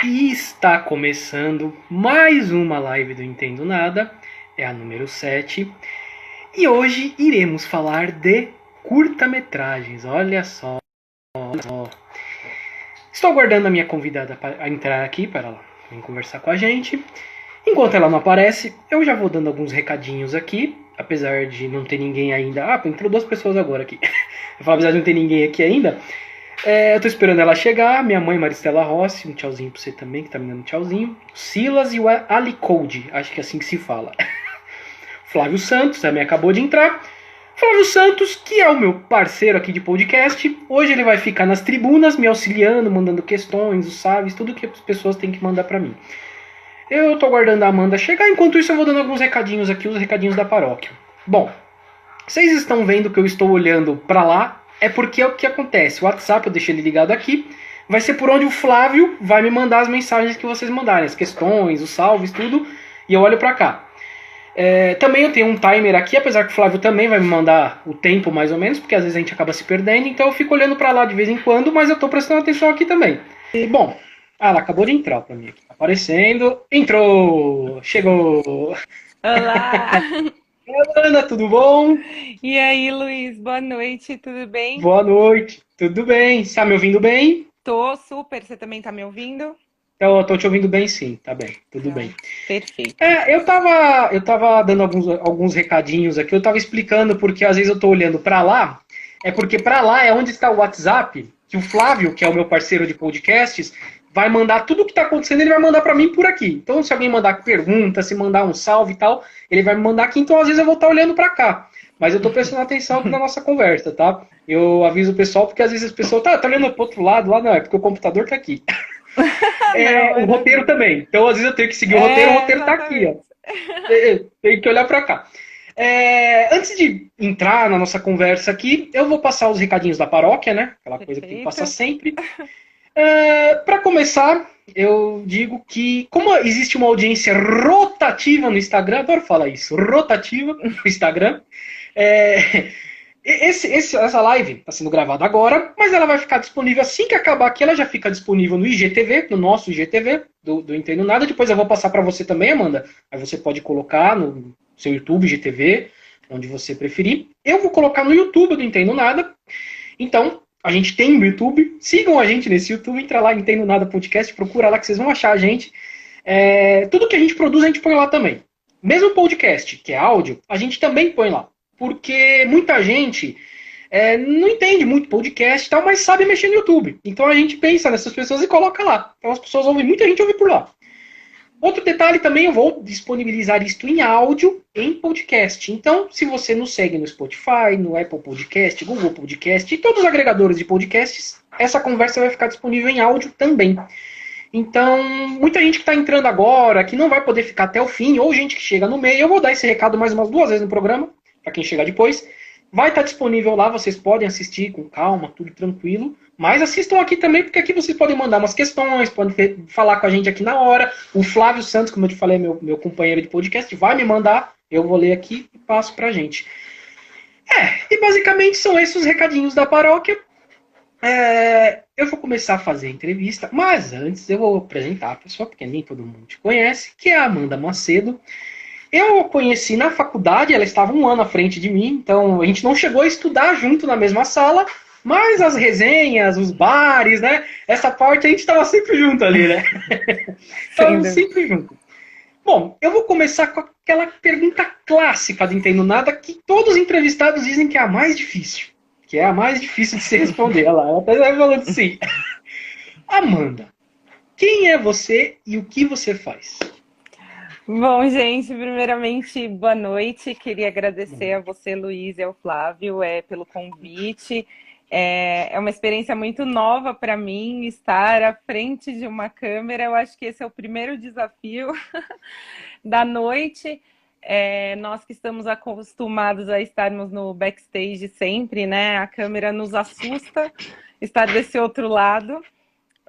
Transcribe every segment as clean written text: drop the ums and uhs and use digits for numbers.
E está começando mais uma live do Entendo Nada, é a número 7. E hoje iremos falar de curta-metragens, olha só. Estou aguardando a minha convidada para entrar aqui, para ela vir conversar com a gente. Enquanto ela não aparece, eu já vou dando alguns recadinhos aqui, apesar de não ter ninguém ainda. Ah, entrou 2 pessoas agora aqui. Eu falo, apesar de não ter ninguém aqui ainda, eu tô esperando ela chegar. Minha mãe, Maristela Rossi, um tchauzinho pra você também, que tá me dando um tchauzinho. Silas e o Alicode, acho que é assim que se fala. Flávio Santos também acabou de entrar. Flávio Santos, que é o meu parceiro aqui de podcast. Hoje ele vai ficar nas tribunas, me auxiliando, mandando questões, os saves, tudo que as pessoas têm que mandar pra mim. Eu tô aguardando a Amanda chegar, enquanto isso eu vou dando alguns recadinhos aqui, os recadinhos da paróquia. Bom, vocês estão vendo que eu estou olhando pra lá, é porque é o que acontece. O WhatsApp, eu deixei ele ligado aqui, vai ser por onde o Flávio vai me mandar as mensagens que vocês mandarem, as questões, os salves, tudo, e eu olho pra cá. Também eu tenho um timer aqui, apesar que o Flávio também vai me mandar o tempo mais ou menos, porque às vezes a gente acaba se perdendo, então eu fico olhando pra lá de vez em quando, mas eu tô prestando atenção aqui também. E, bom, ela acabou de entrar pra mim aqui. Aparecendo. Entrou! Chegou! Olá! Ana, tudo bom? E aí, Luiz, boa noite, tudo bem? Boa noite. Tudo bem? Está me ouvindo bem? Tô super, você também tá me ouvindo? Eu tô te ouvindo bem, sim. Tá bem, tudo bem. Então, perfeito. Eu tava dando alguns recadinhos aqui. Eu tava explicando porque às vezes eu tô olhando para lá. É porque para lá é onde está o WhatsApp, que o Flávio, que é o meu parceiro de podcasts, vai mandar tudo o que tá acontecendo, ele vai mandar para mim por aqui. Então, se alguém mandar pergunta, se mandar um salve e tal, ele vai me mandar aqui. Então, às vezes eu vou estar olhando para cá. Mas eu tô prestando atenção aqui na nossa conversa, tá? Eu aviso o pessoal porque às vezes as pessoas tá olhando pro outro lado, lá não, é porque o computador tá aqui. Não, O roteiro maravilha. também. Então, às vezes eu tenho que seguir o roteiro tá aqui, ó. Exatamente. Tem que olhar para cá. Antes de entrar na nossa conversa aqui, eu vou passar os recadinhos da paróquia, né? Aquela coisa que tem que passar Perfeito. sempre. Para começar, eu digo que, como existe uma audiência rotativa no Instagram, adoro falar isso, rotativa no Instagram, é, essa live está sendo gravada agora, mas ela vai ficar disponível assim que acabar aqui. Ela já fica disponível no IGTV, no nosso IGTV do Entendo Nada. Depois eu vou passar para você também, Amanda. Aí você pode colocar no seu YouTube, IGTV, onde você preferir. Eu vou colocar no YouTube do Entendo Nada. Então, a gente tem o YouTube. Sigam a gente nesse YouTube. Entra lá, Entendo Nada Podcast. Procura lá que vocês vão achar a gente. Tudo que a gente produz, a gente põe lá também. Mesmo podcast, que é áudio, a gente também põe lá. Porque muita gente não entende muito podcast e tal, mas sabe mexer no YouTube. Então a gente pensa nessas pessoas e coloca lá. Então as pessoas ouvem, muita gente ouve por lá. Outro detalhe também, eu vou disponibilizar isto em áudio, em podcast. Então, se você nos segue no Spotify, no Apple Podcast, Google Podcast e todos os agregadores de podcasts, essa conversa vai ficar disponível em áudio também. Então, muita gente que está entrando agora, que não vai poder ficar até o fim, ou gente que chega no meio, eu vou dar esse recado mais umas 2 vezes no programa, para quem chegar depois. Vai estar disponível lá, vocês podem assistir com calma, tudo tranquilo. Mas assistam aqui também, porque aqui vocês podem mandar umas questões, podem falar com a gente aqui na hora. O Flávio Santos, como eu te falei, é meu companheiro de podcast, vai me mandar, eu vou ler aqui e passo pra gente. E basicamente são esses os recadinhos da paróquia. Eu vou começar a fazer a entrevista, mas antes eu vou apresentar a pessoa, porque nem todo mundo te conhece, que é a Amanda Macedo. Eu a conheci na faculdade, ela estava um ano à frente de mim, então a gente não chegou a estudar junto na mesma sala, mas as resenhas, os bares, né? Essa parte a gente estava sempre junto ali, né? Sem Estávamos dúvida. sempre juntos. Bom, eu vou começar com aquela pergunta clássica do Entendo Nada que todos os entrevistados dizem que é a mais difícil. Que é a mais difícil de se responder. Ela até vai falando sim. Amanda, quem é você e o que você faz? Bom, gente, primeiramente, boa noite. Queria Bom, agradecer a você, Luiz, e ao Flávio, pelo convite. É uma experiência muito nova para mim estar à frente de uma câmera. Eu acho que esse é o primeiro desafio da noite. Nós que estamos acostumados a estarmos no backstage sempre, né? A câmera nos assusta estar desse outro lado.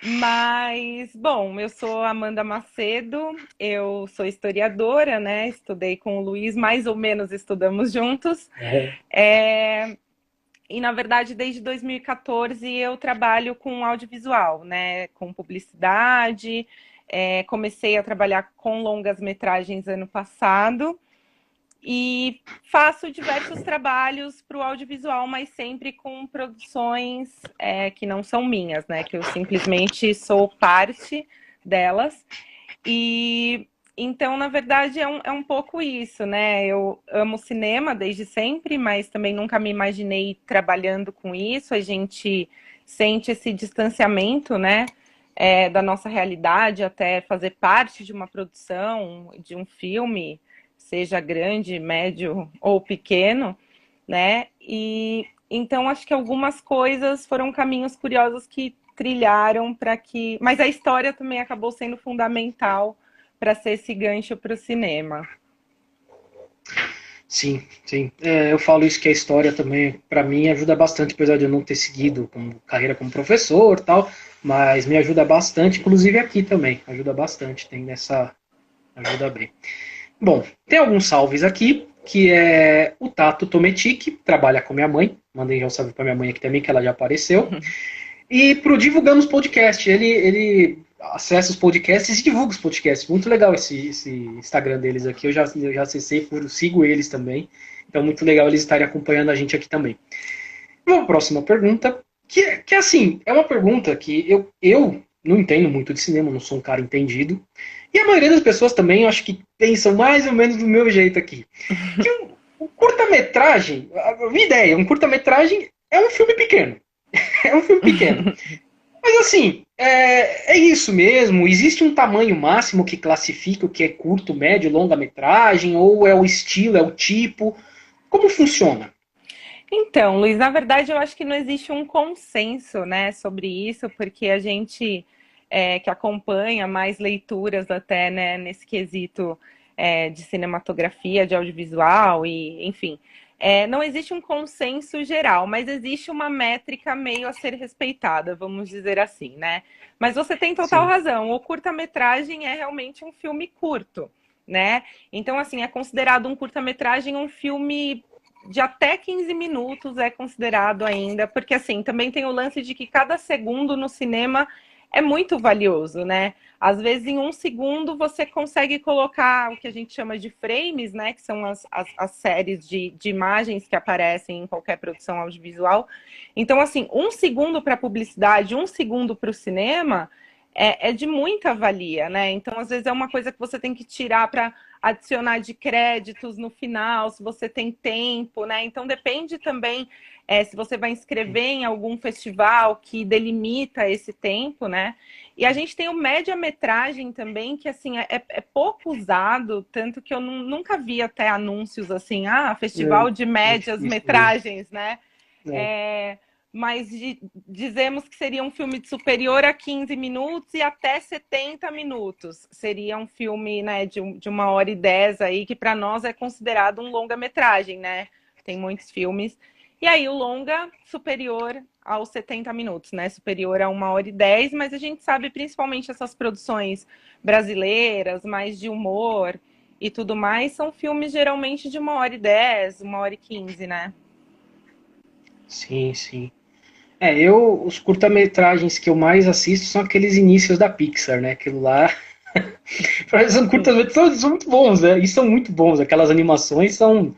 Mas, bom, eu sou Amanda Macedo, eu sou historiadora, né? Estudei com o Luiz, mais ou menos estudamos juntos. é, É, E, na verdade, desde 2014 eu trabalho com audiovisual, né? Com publicidade. Comecei a trabalhar com longas-metragens ano passado. E faço diversos trabalhos para o audiovisual, mas sempre com produções que não são minhas, né? Que eu simplesmente sou parte delas. E então, na verdade, é um pouco isso, né? Eu amo cinema desde sempre, mas também nunca me imaginei trabalhando com isso. A gente sente esse distanciamento, né? Da nossa realidade até fazer parte de uma produção, de um filme, seja grande, médio ou pequeno, né? E então acho que algumas coisas foram caminhos curiosos que trilharam para que. Mas a história também acabou sendo fundamental para ser esse gancho para o cinema. Sim, sim. Eu falo isso que a história também, para mim, ajuda bastante, apesar de eu não ter seguido como carreira como professor e tal, mas me ajuda bastante, inclusive aqui também, ajuda bastante, tem nessa, ajuda bem. Bom, tem alguns salves aqui, que é o Tato Tometic, trabalha com minha mãe, mandei já um salve para minha mãe aqui também, que ela já apareceu, e pro Divulgamos Podcast, ele acessa os podcasts e divulga os podcasts. Muito legal esse Instagram deles aqui. Eu já acessei, sigo eles também. Então, muito legal eles estarem acompanhando a gente aqui também. Uma próxima pergunta, que assim, é uma pergunta que eu não entendo muito de cinema, não sou um cara entendido. E a maioria das pessoas também, eu acho que pensam mais ou menos do meu jeito aqui. Que um curta-metragem, a minha ideia, um curta-metragem é um filme pequeno. É um filme pequeno. Mas assim, é isso mesmo? Existe um tamanho máximo que classifica o que é curto, médio, longa-metragem? Ou é o estilo, é o tipo? Como funciona? Então, Luiz, na verdade, eu acho que não existe um consenso, né, sobre isso, porque a gente que acompanha mais leituras até, né, nesse quesito de cinematografia, de audiovisual e, enfim, não existe um consenso geral, mas existe uma métrica meio a ser respeitada, vamos dizer assim, né? Mas você tem total Sim, razão. O curta-metragem é realmente um filme curto, né? Então, assim, é considerado um curta-metragem um filme de até 15 minutos é considerado ainda, porque assim, também tem o lance de que cada segundo no cinema é muito valioso, né? Às vezes, em um segundo, você consegue colocar o que a gente chama de frames, né? Que são as séries de imagens que aparecem em qualquer produção audiovisual. Então, assim, um segundo para publicidade, um segundo para o cinema é de muita valia, né? Então, às vezes, é uma coisa que você tem que tirar para adicionar de créditos no final, se você tem tempo, né? Então depende também se você vai inscrever em algum festival que delimita esse tempo, né? E a gente tem o média-metragem também, que assim é pouco usado, tanto que eu nunca vi até anúncios assim, festival de é difícil mesmo. médias-metragens, né? É, É, mas dizemos que seria um filme de superior a 15 minutos e até 70 minutos. Seria um filme, né, de 1h10 aí, que para nós é considerado um longa-metragem, né? Tem muitos filmes. E aí o longa superior aos 70 minutos, né? Superior a 1h10, mas a gente sabe principalmente essas produções brasileiras, mais de humor e tudo mais, são filmes geralmente de 1h10, 1h15, né? sim, sim. Os curta-metragens que eu mais assisto são aqueles inícios da Pixar, né? Aquilo lá. São curta-metragens, são muito bons, né? E são muito bons. Aquelas animações são.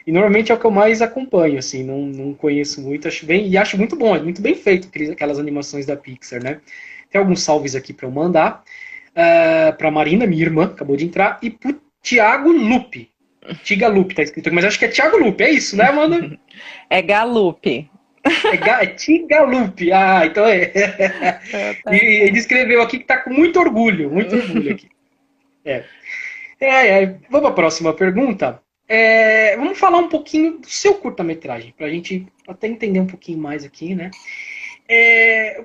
E normalmente é o que eu mais acompanho, assim. Não conheço muito, acho bem. E acho muito bom, é muito bem feito aquelas animações da Pixar, né? Tem alguns salves aqui para eu mandar. Para Marina, minha irmã, acabou de entrar. E pro Thiago Lupe. Tiga Lupe, tá escrito aqui, mas acho que é Thiago Lupe, é isso, né, Amanda? É Galupe. É Tigalupe. Ah, então é. E Tá ele certo. escreveu aqui que tá com muito orgulho aqui. É. Vamos para a próxima pergunta. Vamos falar um pouquinho do seu curta-metragem, para a gente até entender um pouquinho mais aqui, né?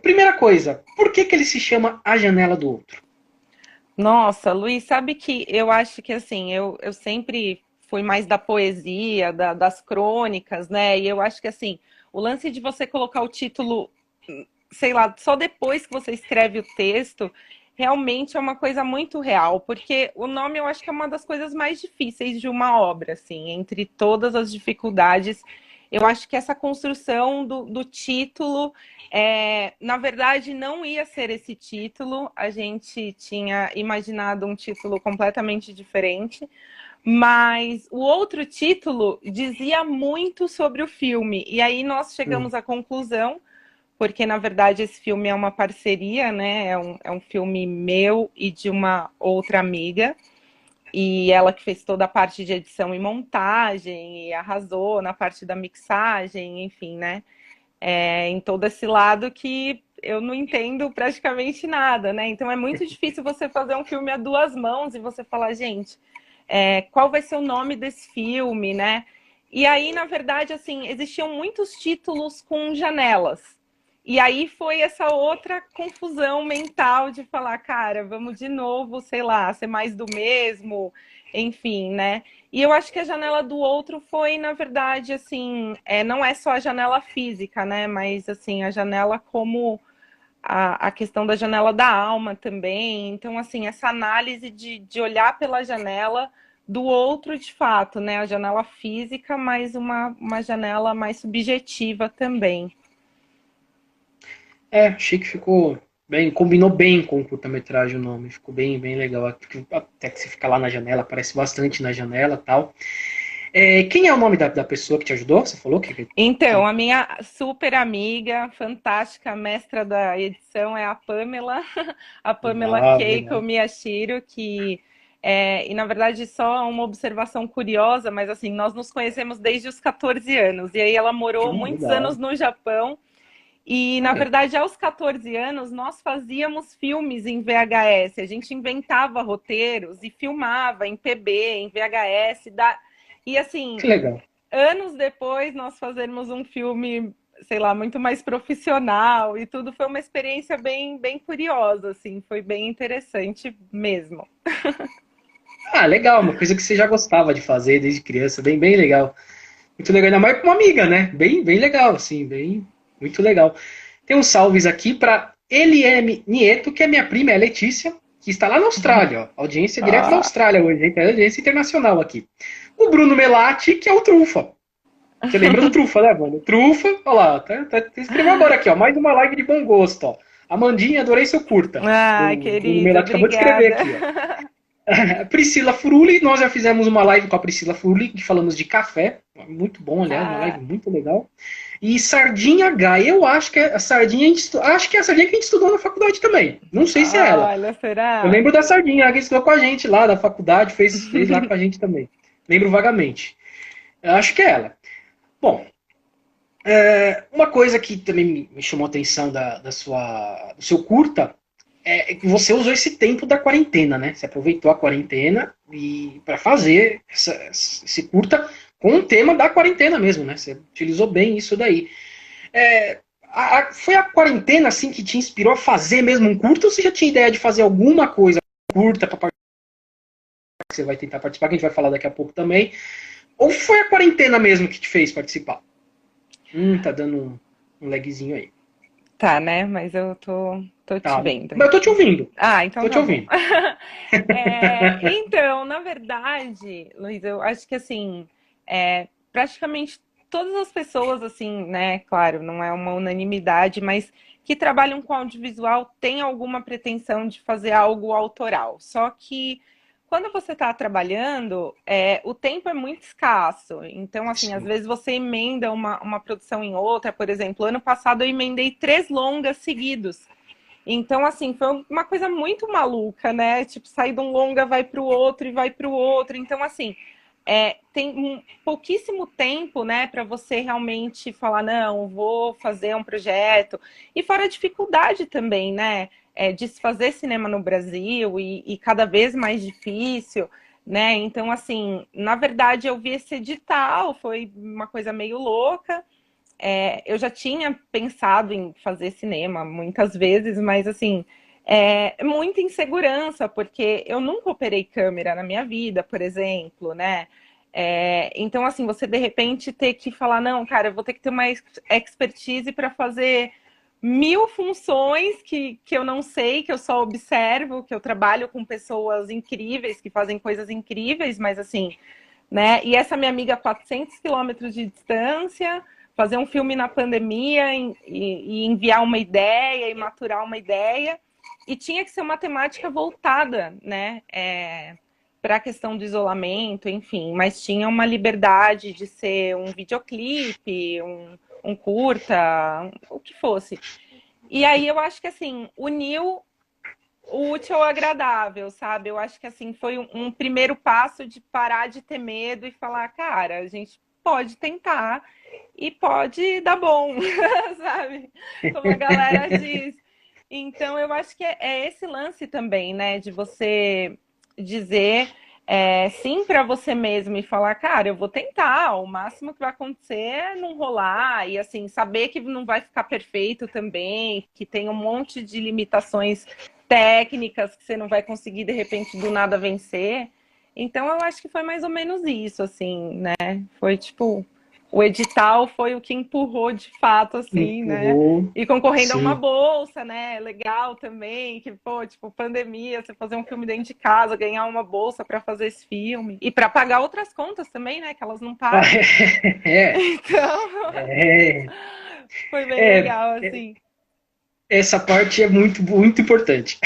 Primeira coisa, por que ele se chama A Janela do Outro? Nossa, Luiz, sabe que eu acho que assim, eu sempre fui mais da poesia, das crônicas, né? E eu acho que assim, o lance de você colocar o título, sei lá, só depois que você escreve o texto, realmente é uma coisa muito real, porque o nome eu acho que é uma das coisas mais difíceis de uma obra, assim, entre todas as dificuldades. eu acho que essa construção do título, na verdade, não ia ser esse título. A gente tinha imaginado um título completamente diferente. Mas o outro título dizia muito sobre o filme. E aí nós chegamos à conclusão, porque na verdade esse filme é uma parceria, né? É um filme meu e de uma outra amiga. E ela que fez toda a parte de edição e montagem, e arrasou na parte da mixagem, enfim, né? Em todo esse lado que eu não entendo praticamente nada, né? Então é muito difícil você fazer um filme a duas mãos e você falar, gente, qual vai ser o nome desse filme, né? E aí, na verdade, assim, existiam muitos títulos com janelas. E aí foi essa outra confusão mental de falar, cara, vamos de novo, sei lá, ser mais do mesmo, enfim, né? E eu acho que a janela do outro foi, na verdade, assim, não é só a janela física, né? Mas, assim, a janela como a questão da janela da alma também. Então, assim, essa análise de olhar pela janela do outro de fato, né? A janela física, mas uma janela mais subjetiva também. Achei que ficou bem, combinou bem com o curta-metragem o nome, ficou bem, bem legal. Até que você fica lá na janela, aparece bastante na janela e tal. Quem é o nome da pessoa que te ajudou? Você falou Então, a minha super amiga, fantástica mestra da edição é a Pamela, a Pamela Legal, Keiko legal. Miyashiro, que e na verdade só uma observação curiosa, mas assim, nós nos conhecemos desde os 14 anos, e aí ela morou muitos anos Legal. no Japão, e na Aí. verdade aos 14 anos nós fazíamos filmes em VHS, a gente inventava roteiros e filmava em PB, em VHS, e assim, Que legal. anos depois nós fazermos um filme, sei lá, muito mais profissional e tudo, foi uma experiência bem, bem curiosa, assim, foi bem interessante mesmo. Ah, legal, uma coisa que você já gostava de fazer desde criança, bem, bem legal. Muito legal, ainda mais com uma amiga, né? Bem, bem legal, assim, bem, muito legal. Tem uns salves aqui para Eliane Nieto, que é minha prima, é a Letícia, que está lá na Austrália, ó. Audiência direto da Ah, Austrália hoje, hein? É audiência internacional aqui. O Bruno Melati, que é o Trufa. Você lembra do Trufa, né, mano? Trufa, olha lá, escreveu agora aqui, ó, mais uma live de bom gosto, ó. Amandinha, adorei seu curta. ah, O Bruno querida, Melati acabou de escrever obrigada. aqui, ó. Priscila Furuli, nós já fizemos uma live com a Priscila Furuli, que falamos de café, muito bom, aliás, uma live Ah, muito legal. E Sardinha H, eu acho que é a Sardinha, acho que é a Sardinha que a gente estudou na faculdade também. Não sei se é ela. olha, Eu será? lembro da Sardinha que estudou com a gente lá da faculdade, fez lá com a gente também. Lembro vagamente. Eu acho que é ela. Bom, uma coisa que também me chamou a atenção do seu curta é que você usou esse tempo da quarentena, né? Você aproveitou a quarentena e para fazer esse curta com o tema da quarentena mesmo, né? Você utilizou bem isso daí. Foi a quarentena assim que te inspirou a fazer mesmo um curta ou você já tinha ideia de fazer alguma coisa curta para que você vai tentar participar, que a gente vai falar daqui a pouco também? Ou foi a quarentena mesmo que te fez participar? Tá dando um lagzinho aí. Tá, né? Mas eu tô te Tá. vendo Mas eu tô te aqui. ouvindo. Ah, então Tô te tá bom. ouvindo. Então, na verdade, Luiz, eu acho que assim, praticamente todas as pessoas, assim, né, claro, não é uma unanimidade, mas que trabalham com audiovisual têm alguma pretensão de fazer algo autoral. Só que quando você está trabalhando, o tempo é muito escasso. Então, assim, às Sim. vezes você emenda uma produção em outra. Por exemplo, ano passado eu emendei 3 longas seguidos. Então, assim, foi uma coisa muito maluca, né? Tipo, sair de um longa, vai para o outro e vai para o outro. Então, assim, tem pouquíssimo tempo, né, para você realmente falar, não, vou fazer um projeto. E fora a dificuldade também, né? De se fazer cinema no Brasil e cada vez mais difícil, né? Então, assim, na verdade, eu vi esse edital, foi uma coisa meio louca. Eu já tinha pensado em fazer cinema muitas vezes, mas assim, muita insegurança, porque eu nunca operei câmera na minha vida, por exemplo, né? Então, assim, você de repente ter que falar, não, cara, eu vou ter que ter uma expertise para fazer 1000 funções que eu não sei, que eu só observo, que eu trabalho com pessoas incríveis, que fazem coisas incríveis, mas assim, né? E essa minha amiga, 400 quilômetros de distância, fazer um filme na pandemia e enviar uma ideia e maturar uma ideia. E tinha que ser uma temática voltada, né? Para a questão do isolamento, enfim, mas tinha uma liberdade de ser um videoclipe, um curta, o que fosse. E aí eu acho que assim, uniu o útil ao agradável, sabe? Eu acho que assim foi um primeiro passo de parar de ter medo e falar, cara, a gente pode tentar e pode dar bom, sabe? Como a galera diz. Então eu acho que é esse lance também, né? De você dizer sim para você mesmo e falar, cara, eu vou tentar, o máximo que vai acontecer é não rolar, e assim, saber que não vai ficar perfeito também, que tem um monte de limitações técnicas que você não vai conseguir de repente do nada vencer. Então eu acho que foi mais ou menos isso, assim, né? Foi tipo, o edital foi o que empurrou de fato, assim, né? Empurrou, E concorrendo a uma sim. bolsa, né? Legal também, que, pô, tipo, pandemia, você fazer um filme dentro de casa, ganhar uma bolsa para fazer esse filme. E para pagar outras contas também, né? Que elas não param. É, Então, é, foi bem é, legal, assim. essa parte é muito, muito importante.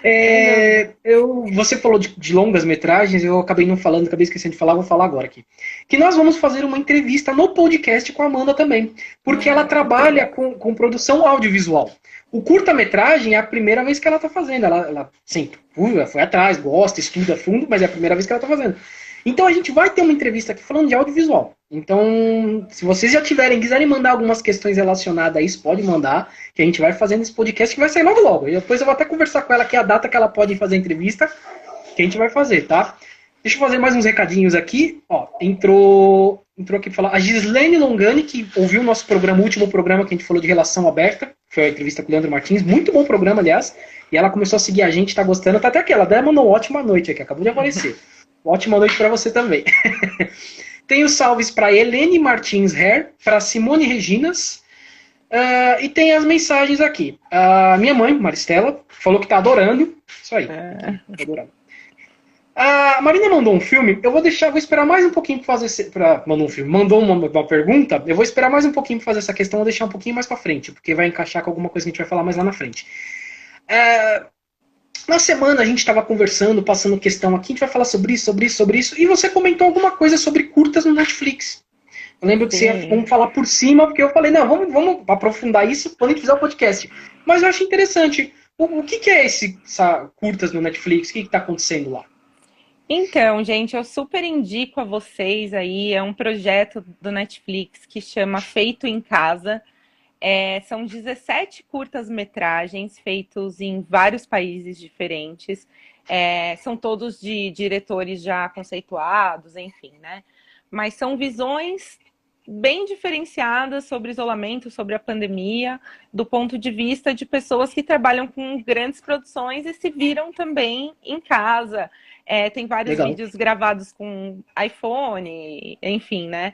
Não. Você falou de longas metragens, eu acabei não falando, acabei esquecendo de falar, vou falar agora aqui. Que nós vamos fazer uma entrevista no podcast com a Amanda também, porque ela trabalha com produção audiovisual. O curta-metragem é a primeira vez que ela está fazendo. Ela sempre foi atrás, gosta, estuda a fundo, mas é a primeira vez que ela está fazendo. Então a gente vai ter uma entrevista aqui falando de audiovisual. Então, se vocês já quiserem mandar algumas questões relacionadas a isso, pode mandar, que a gente vai fazendo esse podcast que vai sair logo logo. E depois eu vou até conversar com ela que é a data que ela pode fazer a entrevista, que a gente vai fazer, tá? Deixa eu fazer mais uns recadinhos aqui. Ó, entrou aqui para falar a Gislene Longani, que ouviu o nosso programa, o último programa que a gente falou de relação aberta, foi a entrevista com o Leandro Martins, muito bom programa, aliás. E ela começou a seguir a gente, tá gostando. Tá até aqui, ela mandou uma ótima noite aqui, acabou de aparecer. Ótima noite para você também. Tem os salves para Helene Martins Hair, para Simone Reginas, e tem as mensagens aqui. A minha mãe, Maristela, falou que tá adorando. Isso aí, tá adorando. A Marina mandou um filme, eu vou esperar mais um pouquinho para fazer. Mandou um filme, mandou uma pergunta, eu vou esperar mais um pouquinho para fazer essa questão, vou deixar um pouquinho mais para frente, porque vai encaixar com alguma coisa que a gente vai falar mais lá na frente. Na semana a gente estava conversando, passando questão aqui, a gente vai falar sobre isso, sobre isso, sobre isso, e você comentou alguma coisa sobre curtas no Netflix. Eu lembro que você ia falar por cima, porque eu falei, não, vamos aprofundar isso quando a gente fizer o podcast. Mas eu acho interessante. O que é curtas no Netflix? O que está acontecendo lá? Então, gente, eu super indico a vocês aí, é um projeto do Netflix que chama Feito em Casa. São 17 curtas-metragens feitos em vários países diferentes. São todos de diretores já conceituados, enfim, né? Mas são visões bem diferenciadas sobre isolamento, sobre a pandemia, do ponto de vista de pessoas que trabalham com grandes produções e se viram também em casa. Tem vários Legal. vídeos gravados com iPhone, enfim, né?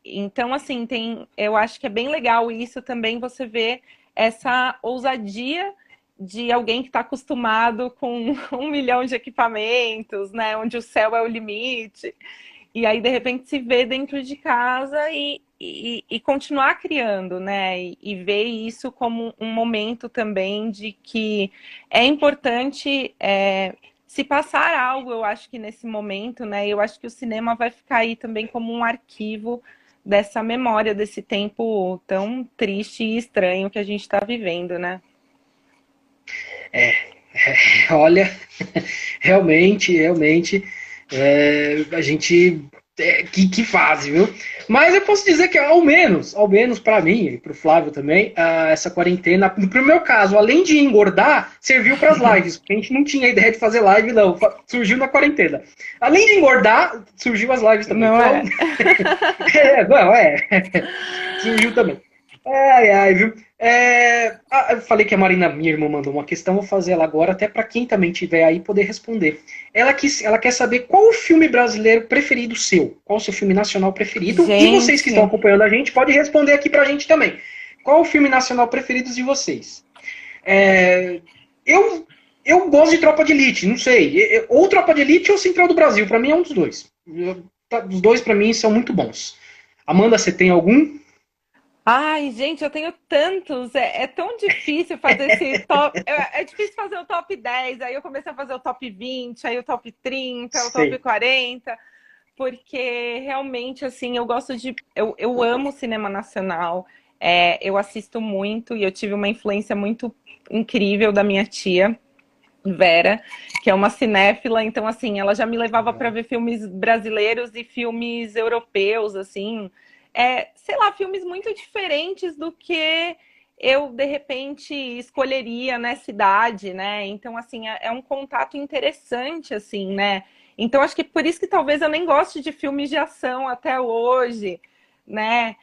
Então, assim, eu acho que é bem legal isso também, você ver essa ousadia de alguém que está acostumado com 1 milhão de equipamentos, né? Onde o céu é o limite. E aí, de repente, se vê dentro de casa e continuar criando, né? E ver isso como um momento também de que é importante se passar algo, eu acho que nesse momento, né? Eu acho que o cinema vai ficar aí também como um arquivo dessa memória, desse tempo tão triste e estranho que a gente está vivendo, né? Olha, realmente, a gente. Que fase, viu? Mas eu posso dizer que, ao menos para mim e para o Flávio também, essa quarentena, pro meu caso, além de engordar, serviu para as lives, porque a gente não tinha ideia de fazer live, não. Surgiu na quarentena. Além de engordar, surgiu as lives também. Não Então, é? não, surgiu também. Ai, viu? Eu falei que a Marina, minha irmã, mandou uma questão, vou fazer ela agora, até para quem também tiver aí poder responder. Ela quer saber qual o filme brasileiro preferido seu, qual o seu filme nacional preferido, e vocês que estão Gente, acompanhando a gente, pode responder aqui pra gente também. Qual o filme nacional preferido de vocês? Eu Eu gosto de Tropa de Elite, não sei. Ou Tropa de Elite ou Central do Brasil. Pra mim é um dos dois. Os dois, pra mim, são muito bons. Amanda, você tem algum? Ai, gente, eu tenho tantos. É tão difícil fazer esse top. É difícil fazer o top 10. Aí eu comecei a fazer o top 20, aí o top 30, o top Sei. 40. Porque realmente, assim, eu gosto de. Eu amo cinema nacional. Eu assisto muito e eu tive uma influência muito incrível da minha tia, Vera, que é uma cinéfila. Então, assim, ela já me levava para ver filmes brasileiros e filmes europeus, assim. Sei lá, filmes muito diferentes do que eu, de repente, escolheria nessa idade, né? Então, assim, é um contato interessante, assim, né? Então, acho que por isso que talvez eu nem goste de filmes de ação até hoje, né?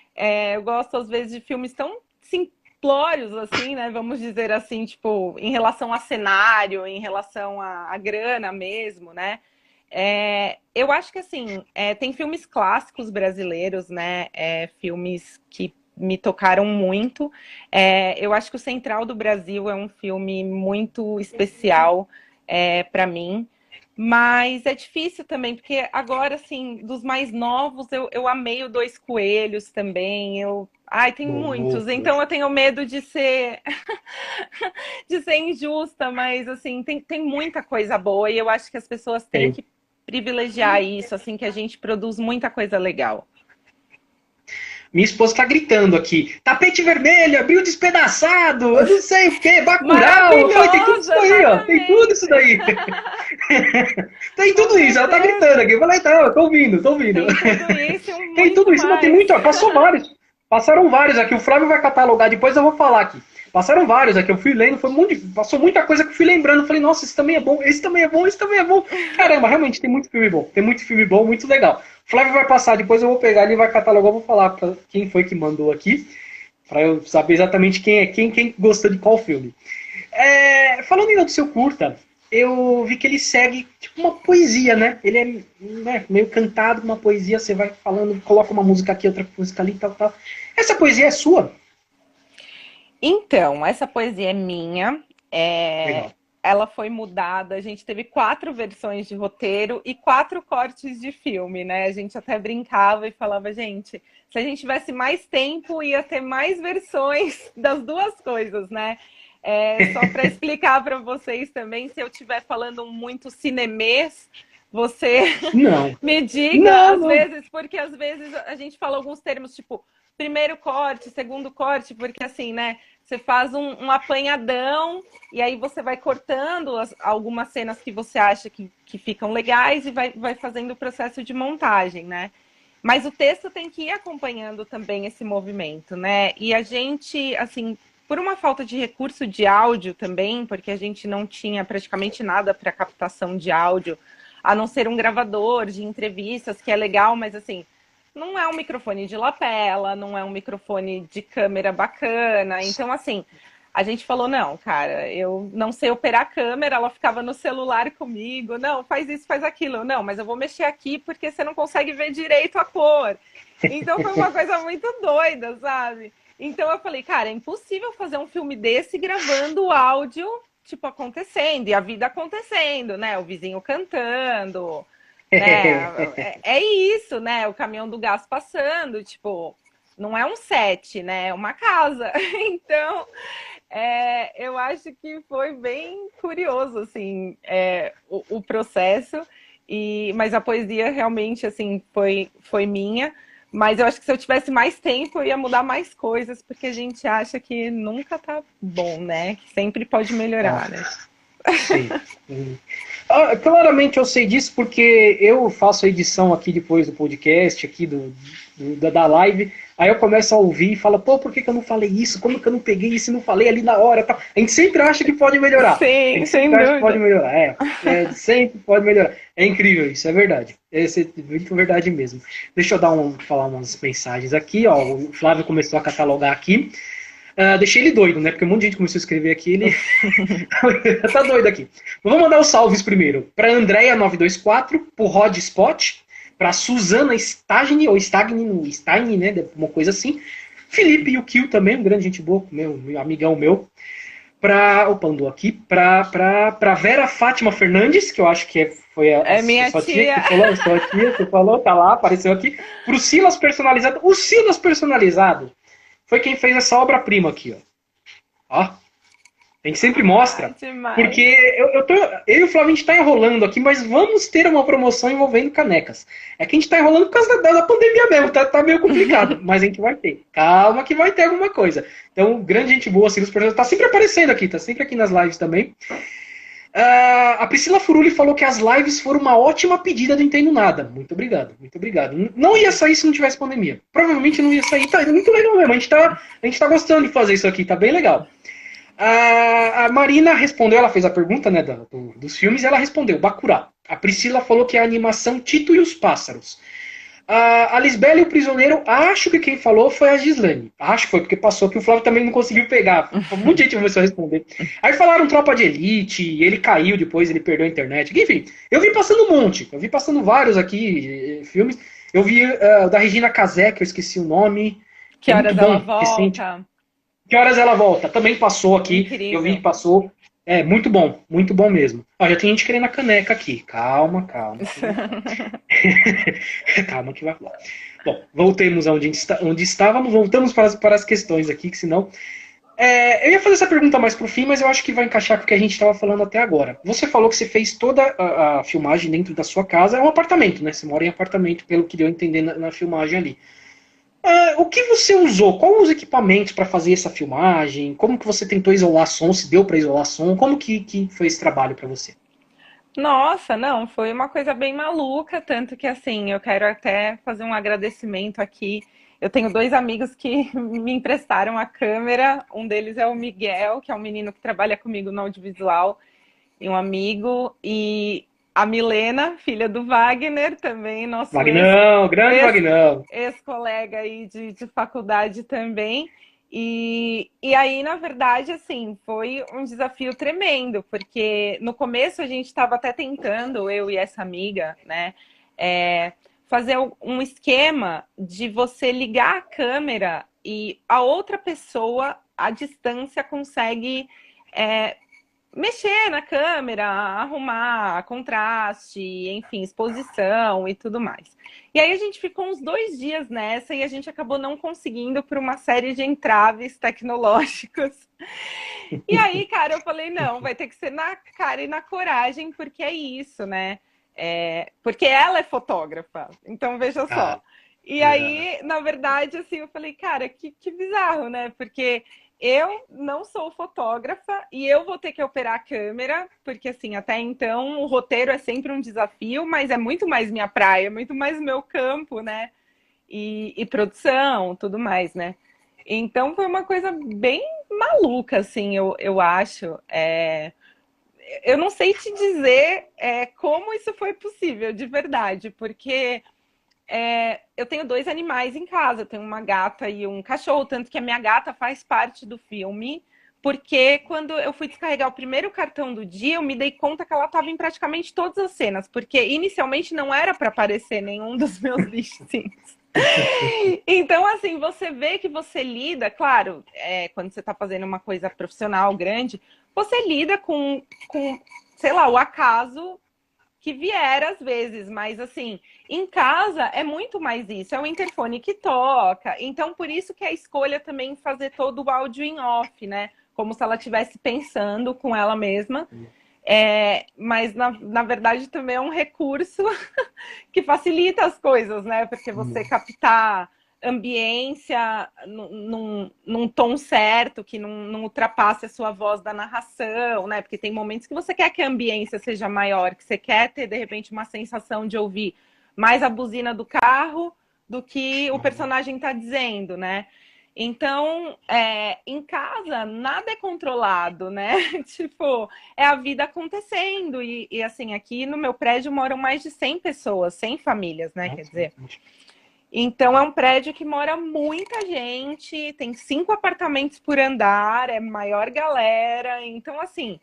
Eu gosto, às vezes, de filmes tão simplórios, assim, né? Vamos dizer assim, tipo, em relação a cenário, em relação a grana mesmo, né? Eu acho que assim, tem filmes clássicos brasileiros, né? Filmes que me tocaram muito. Eu acho que o Central do Brasil é um filme muito especial para mim. Mas é difícil também, porque agora, assim, dos mais novos, eu amei o Dois Coelhos também. Ai, tem Boa. muitos, então eu tenho medo de ser de ser injusta, mas assim, tem muita coisa boa e eu acho que as pessoas têm Tem. que privilegiar isso, assim, que a gente produz muita coisa legal. Minha esposa tá gritando aqui. Tapete vermelho, abriu despedaçado, eu não sei o que, Bacurau. Eu falei, tem tudo Maravilhoso, isso aí, ó. Tem tudo isso exatamente. daí. Tem Com tudo isso, ela tá gritando certeza. aqui. Eu falei, tá, eu tô ouvindo, tô ouvindo. Tem tudo isso e Tem tudo muito isso, não tem mais. muito, ó, passou vários. Passaram vários aqui, o Flávio vai catalogar, depois eu vou falar aqui. Passaram vários aqui, eu fui lendo, passou muita coisa que eu fui lembrando. Falei, nossa, esse também é bom, esse também é bom, esse também é bom. Caramba, realmente tem muito filme bom, tem muito filme bom, muito legal. O Flávio vai passar, depois eu vou pegar, ele vai catalogar, eu vou falar pra quem foi que mandou aqui, pra eu saber exatamente quem é quem gostou de qual filme. Falando ainda do seu curta, eu vi que ele segue tipo uma poesia, né? Ele é, né, meio cantado, uma poesia, você vai falando, coloca uma música aqui, outra música ali, tal, tal. Essa poesia é sua? Então, essa poesia é minha. Legal. Ela foi mudada. A gente teve 4 versões de roteiro e 4 cortes de filme, né? A gente até brincava e falava, gente, se a gente tivesse mais tempo, ia ter mais versões das duas coisas, né? Só para explicar para vocês também, se eu estiver falando muito cinemês, você Não. me diga, Não, às não. vezes, porque às vezes a gente fala alguns termos, tipo, primeiro corte, segundo corte, porque assim, né? Você faz um apanhadão e aí você vai cortando algumas cenas que você acha que ficam legais e vai fazendo o processo de montagem, né? Mas o texto tem que ir acompanhando também esse movimento, né? E a gente, assim, por uma falta de recurso de áudio também, porque a gente não tinha praticamente nada para captação de áudio, a não ser um gravador de entrevistas, que é legal, mas assim, não é um microfone de lapela, não é um microfone de câmera bacana. Então, assim, a gente falou, não, cara, eu não sei operar a câmera, ela ficava no celular comigo, não, faz isso, faz aquilo. Não, mas eu vou mexer aqui porque você não consegue ver direito a cor. Então foi uma coisa muito doida, sabe? Então eu falei, cara, é impossível fazer um filme desse gravando o áudio, tipo, acontecendo, e a vida acontecendo, né? O vizinho cantando, né? É isso, né? O caminhão do gás passando, tipo, não é um set, né? É uma casa. Então, eu acho que foi bem curioso, assim, o processo. Mas a poesia realmente, assim, foi minha. Mas eu acho que se eu tivesse mais tempo, eu ia mudar mais coisas, porque a gente acha que nunca tá bom, né? Que sempre pode Ah, melhorar, né? sim. Claramente eu sei disso porque eu faço a edição aqui depois do podcast, aqui da live. Aí eu começo a ouvir e falo, pô, por que, que eu não falei isso? Como que eu não peguei isso e não falei ali na hora? Tá? A gente sempre acha que pode melhorar. A Sim, gente sempre sem acha que pode dúvida. melhorar. Sempre pode melhorar. É incrível isso, é verdade. É muito verdade mesmo. Deixa eu falar umas mensagens aqui. Ó, o Flávio começou a catalogar aqui. Deixei ele doido, né? Porque um monte de gente começou a escrever aqui, ele tá doido aqui. Vou mandar os salves primeiro para Andrea924, pro Rod Spot, para Suzana Stagni, ou Stagni, no Stein, né? Uma coisa assim. Felipe Yukio também, um grande gente boa, meu amigão meu. Opa, andou aqui. Pra Vera Fátima Fernandes, que eu acho que foi a É minha sua tia que tia. você falou, a sua tia, você falou, tá lá, apareceu aqui. Pro Silas Personalizado. O Silas Personalizado foi quem fez essa obra-prima aqui, ó. Ó, a gente sempre Ah, mostra, porque demais. eu e o Flávio a gente tá enrolando aqui, mas vamos ter uma promoção envolvendo canecas. É que a gente tá enrolando por causa da pandemia mesmo, tá meio complicado, mas a gente vai ter. Calma que vai ter alguma coisa. Então, grande gente boa, Silas Personalizado, tá sempre aparecendo aqui, tá sempre aqui nas lives também. A Priscila Furuli falou que as lives foram uma ótima pedida do Entendo Nada. Muito obrigado, muito obrigado. Não ia sair se não tivesse pandemia. Provavelmente não ia sair. Tá muito legal mesmo. A gente tá gostando de fazer isso aqui, tá bem legal. A Marina respondeu, ela fez a pergunta, né, dos filmes, e ela respondeu, Bacurau. A Priscila falou que é a animação Tito e os Pássaros. A Lisbela e o Prisioneiro, acho que quem falou foi a Gislane. Acho que foi, porque passou que o Flávio também não conseguiu pegar. Muita gente começou a responder. Aí falaram Tropa de Elite, ele caiu depois, ele perdeu a internet. Enfim, eu vi passando um monte. Eu vi passando vários aqui, filmes. Eu vi o da Regina Casé, que eu esqueci o nome, que Que é muito horas ela bom, recente. volta? Que horas ela volta? Também passou aqui. Eu vi que Incrível. passou. É, muito bom mesmo. Ó, já tem gente querendo a caneca aqui. Calma, calma, que vai rolar. Calma que vai rolar. Bom, voltemos onde estávamos, voltamos para as questões aqui, que senão. Eu ia fazer essa pergunta mais pro fim, mas eu acho que vai encaixar com o que a gente estava falando até agora. Você falou que você fez toda a filmagem dentro da sua casa, é um apartamento, né? Você mora em apartamento, pelo que deu a entender na filmagem ali. O que você usou? Quais os equipamentos para fazer essa filmagem? Como que você tentou isolar som? Se deu para isolar som? Como que foi esse trabalho para você? Nossa, não, foi uma coisa bem maluca, tanto que assim, eu quero até fazer um agradecimento aqui. Eu tenho dois amigos que me emprestaram a câmera. Um deles é o Miguel, que é um menino que trabalha comigo no audiovisual, e um amigo, e a Milena, filha do Wagner, também, nosso Vagnão, grande ex, Vagnão. ex-colega aí de faculdade também. E aí, na verdade, assim, foi um desafio tremendo, porque no começo a gente estava até tentando, eu e essa amiga, né, fazer um esquema de você ligar a câmera e a outra pessoa, à distância, consegue mexer na câmera, arrumar contraste, enfim, exposição e tudo mais. E aí a gente ficou uns 2 dias nessa e a gente acabou não conseguindo por uma série de entraves tecnológicos. E aí, cara, eu falei, não, vai ter que ser na cara e na coragem, porque é isso, né? Porque ela é fotógrafa, então veja Ah, só. E aí, na verdade, assim, eu falei, cara, que bizarro, né? Porque eu não sou fotógrafa e eu vou ter que operar a câmera, porque assim, até então o roteiro é sempre um desafio, mas é muito mais minha praia, é muito mais meu campo, né? E produção, tudo mais, né? Então foi uma coisa bem maluca, assim, eu acho. Eu não sei te dizer como isso foi possível, de verdade, porque eu tenho dois animais em casa, eu tenho uma gata e um cachorro, tanto que a minha gata faz parte do filme, porque quando eu fui descarregar o primeiro cartão do dia, eu me dei conta que ela estava em praticamente todas as cenas, porque inicialmente não era para aparecer nenhum dos meus bichinhos. Então, assim, você vê que você lida, claro, quando você está fazendo uma coisa profissional grande, você lida com, sei lá, o acaso que vier às vezes, mas assim, em casa é muito mais isso, é o interfone que toca. Então, por isso que a escolha também fazer todo o áudio em off, né? Como se ela estivesse pensando com ela mesma. Mas na verdade também é um recurso que facilita as coisas, né? Porque você captar ambiência num tom certo, que não ultrapasse a sua voz da narração, né? Porque tem momentos que você quer que a ambiência seja maior, que você quer ter, de repente, uma sensação de ouvir mais a buzina do carro do que o personagem está dizendo, né? Então, em casa, nada é controlado, né? Tipo, é a vida acontecendo. E, assim, aqui no meu prédio moram mais de 100 pessoas, 100 famílias, né? Quer dizer. Então, é um prédio que mora muita gente, tem 5 apartamentos por andar, é maior galera. Então, assim,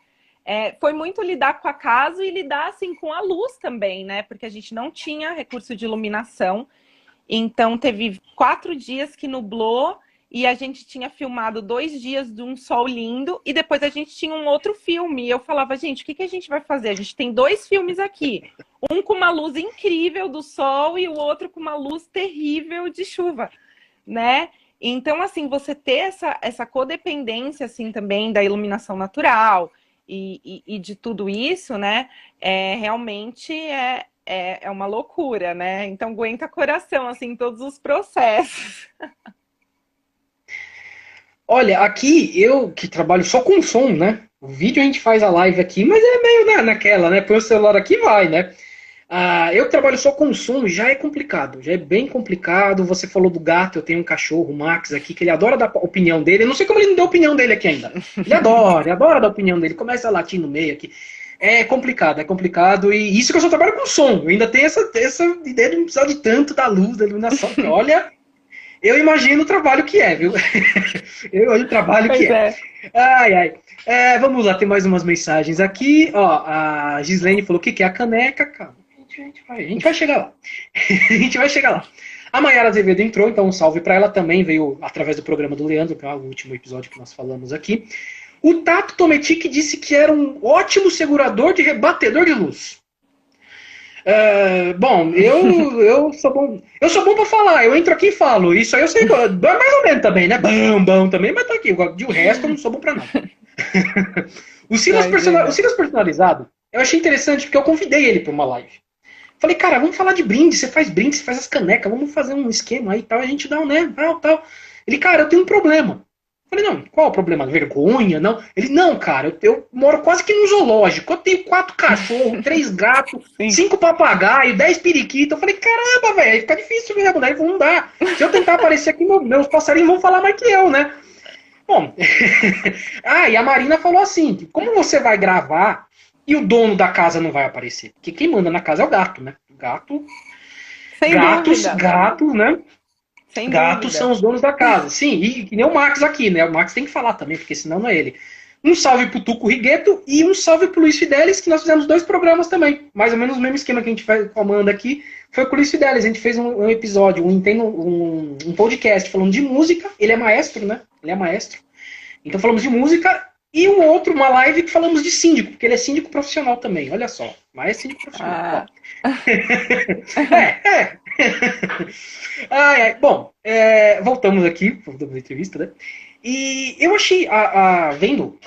foi muito lidar com a casa e lidar, assim, com a luz também, né? Porque a gente não tinha recurso de iluminação. Então, teve 4 dias que nublou e a gente tinha filmado 2 dias de um sol lindo e depois a gente tinha um outro filme. E eu falava, gente, o que a gente vai fazer? A gente tem 2 filmes aqui. Um com uma luz incrível do sol e o outro com uma luz terrível de chuva, né? Então, assim, você ter essa codependência, assim, também da iluminação natural e de tudo isso, né? Realmente é uma loucura, né? Então, aguenta coração, assim, todos os processos. Olha, aqui eu que trabalho só com som, né? O vídeo a gente faz a live aqui, mas é meio naquela, né? Põe o celular aqui e vai, né? Eu que trabalho só com som já é complicado, já é bem complicado. Você falou do gato, eu tenho um cachorro, o Max, aqui, que ele adora dar a opinião dele. Eu não sei como ele não deu a opinião dele aqui ainda. Ele adora dar a opinião dele. Começa a latir no meio aqui. É complicado, é complicado. E isso que eu só trabalho com som. Eu ainda tenho essa ideia de não precisar de tanto da luz, da iluminação, que olha, eu imagino o trabalho que é, viu? Eu imagino o trabalho que Pois é. é. Ai, ai. Vamos lá, tem mais umas mensagens aqui. Ó, a Gislene falou o que é a caneca. Calma, a gente vai chegar lá. A gente vai chegar lá. A Mayara Azevedo entrou, então um salve para ela também. Veio através do programa do Leandro, que é o último episódio que nós falamos aqui. O Tato Tometic disse que era um ótimo segurador de rebatedor de luz. Bom, eu sou bom. Eu sou bom pra falar, eu entro aqui e falo. Isso aí eu sei, mais ou menos também, né? Bom também, mas tá aqui. De o resto eu não sou bom pra nada. O Silas personalizado, eu achei interessante porque eu convidei ele pra uma live. Falei, cara, vamos falar de brinde. Você faz as canecas, vamos fazer um esquema aí e tal. A gente dá um, né? Tal. Ele, cara, eu tenho um problema. Falei, não, qual é o problema? Vergonha? Não. Ele, não, cara, eu moro quase que num zoológico. Eu tenho 4 cachorros, 3 gatos, Sim. 5 papagaios, 10 periquitos. Eu falei, caramba, velho, fica difícil mesmo. Daí não dá. Se eu tentar aparecer aqui, meus passarinhos vão falar mais que eu, né? Bom, e a Marina falou assim, que como você vai gravar e o dono da casa não vai aparecer? Porque quem manda na casa é o gato, né? Sem dúvida. Gatos, né? Sem Gatos dúvida. são os donos da casa. Sim, e que nem o Max aqui, né? O Max tem que falar também, porque senão não é ele. Um salve pro Tuco Rigueto e um salve pro Luiz Fidelis, que nós fizemos 2 programas também. Mais ou menos o mesmo esquema que a gente faz com a Amanda aqui. Foi com o Luiz Fidelis. A gente fez um episódio, um podcast falando de música. Ele é maestro, né? Ele é maestro. Então falamos de música. E um outro, uma live que falamos de síndico, porque ele é síndico profissional também. Olha só. Mas é síndico profissional. É. Bom, voltamos aqui, voltamos à entrevista, né? E eu achei, vendo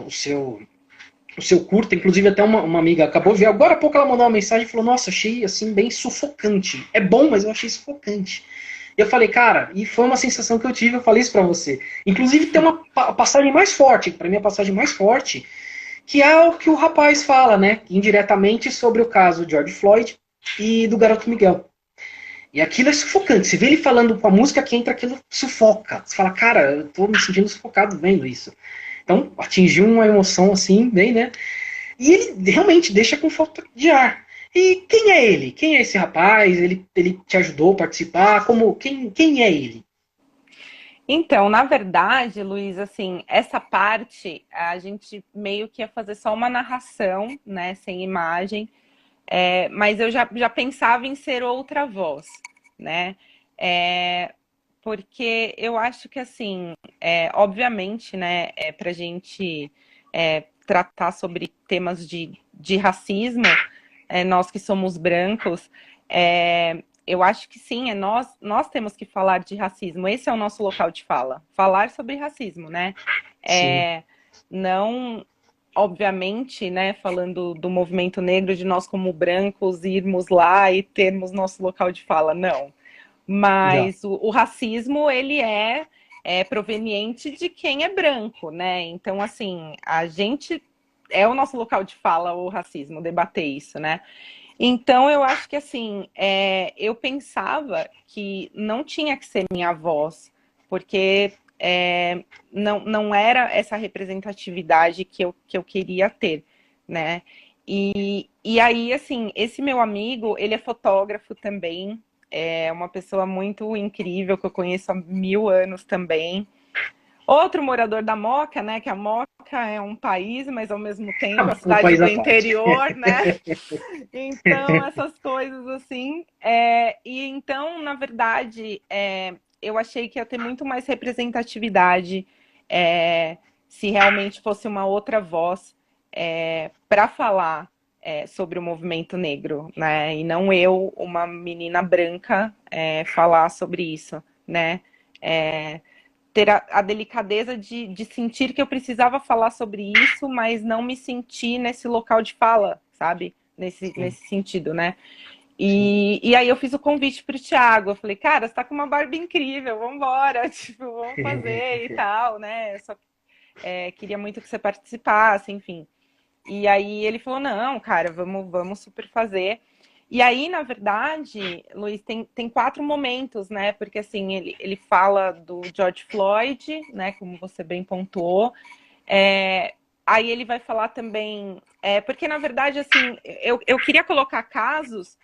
o seu curta, inclusive até uma amiga acabou de ver, agora há pouco ela mandou uma mensagem e falou, nossa, achei assim bem sufocante. É bom, mas eu achei sufocante. E eu falei, cara, e foi uma sensação que eu tive, eu falei isso pra você. Inclusive tem uma passagem mais forte, pra mim a passagem mais forte, que é o que o rapaz fala, né? Indiretamente sobre o caso de George Floyd e do garoto Miguel. E aquilo é sufocante. Você vê ele falando com a música que entra, aquilo sufoca. Você fala, cara, eu tô me sentindo sufocado vendo isso. Então, atingiu uma emoção assim, bem, né? E ele realmente deixa com falta de ar. E quem é ele? Quem é esse rapaz? Ele te ajudou a participar? Quem é ele? Então, na verdade, Luiz, assim, essa parte a gente meio que ia fazer só uma narração, né, sem imagem, mas eu já pensava em ser outra voz, né? Porque eu acho que, assim, obviamente, né, para a gente tratar sobre temas de racismo, nós que somos brancos, eu acho que sim, nós temos que falar de racismo. Esse é o nosso local de fala. Falar sobre racismo, né? Não, obviamente, né, falando do movimento negro, de nós como brancos irmos lá e termos nosso local de fala, não. Mas o racismo, ele é proveniente de quem é branco, né? Então, assim, a gente é o nosso local de fala, o racismo, debater isso, né? Então, eu acho que, assim, eu pensava que não tinha que ser minha voz, porque não era essa representatividade que eu queria ter, né? E aí, assim, esse meu amigo, ele é fotógrafo também, é uma pessoa muito incrível, que eu conheço há 1000 anos também. Outro morador da Moca, né? Que a Moca é um país, mas ao mesmo tempo a Um cidade país do à parte. interior, né? Então, essas coisas assim. E então, na verdade, eu achei que ia ter muito mais representatividade é, se realmente fosse uma outra voz para falar sobre o movimento negro, né? E não eu, uma menina branca, falar sobre isso, né? É, ter a delicadeza de sentir que eu precisava falar sobre isso, mas não me sentir nesse local de fala, sabe? Sim, Nesse sentido, né? sim. E aí eu fiz o convite pro Thiago. Eu falei, cara, você tá com uma barba incrível, vambora, tipo, vamos fazer e tal, né? Eu só queria muito que você participasse, enfim. E aí ele falou, não, cara, vamos super fazer. E aí, na verdade, Luiz, tem quatro momentos, né? Porque assim, ele fala do George Floyd, né? Como você bem pontuou. É, aí ele vai falar também. Porque, na verdade, assim, eu queria colocar casos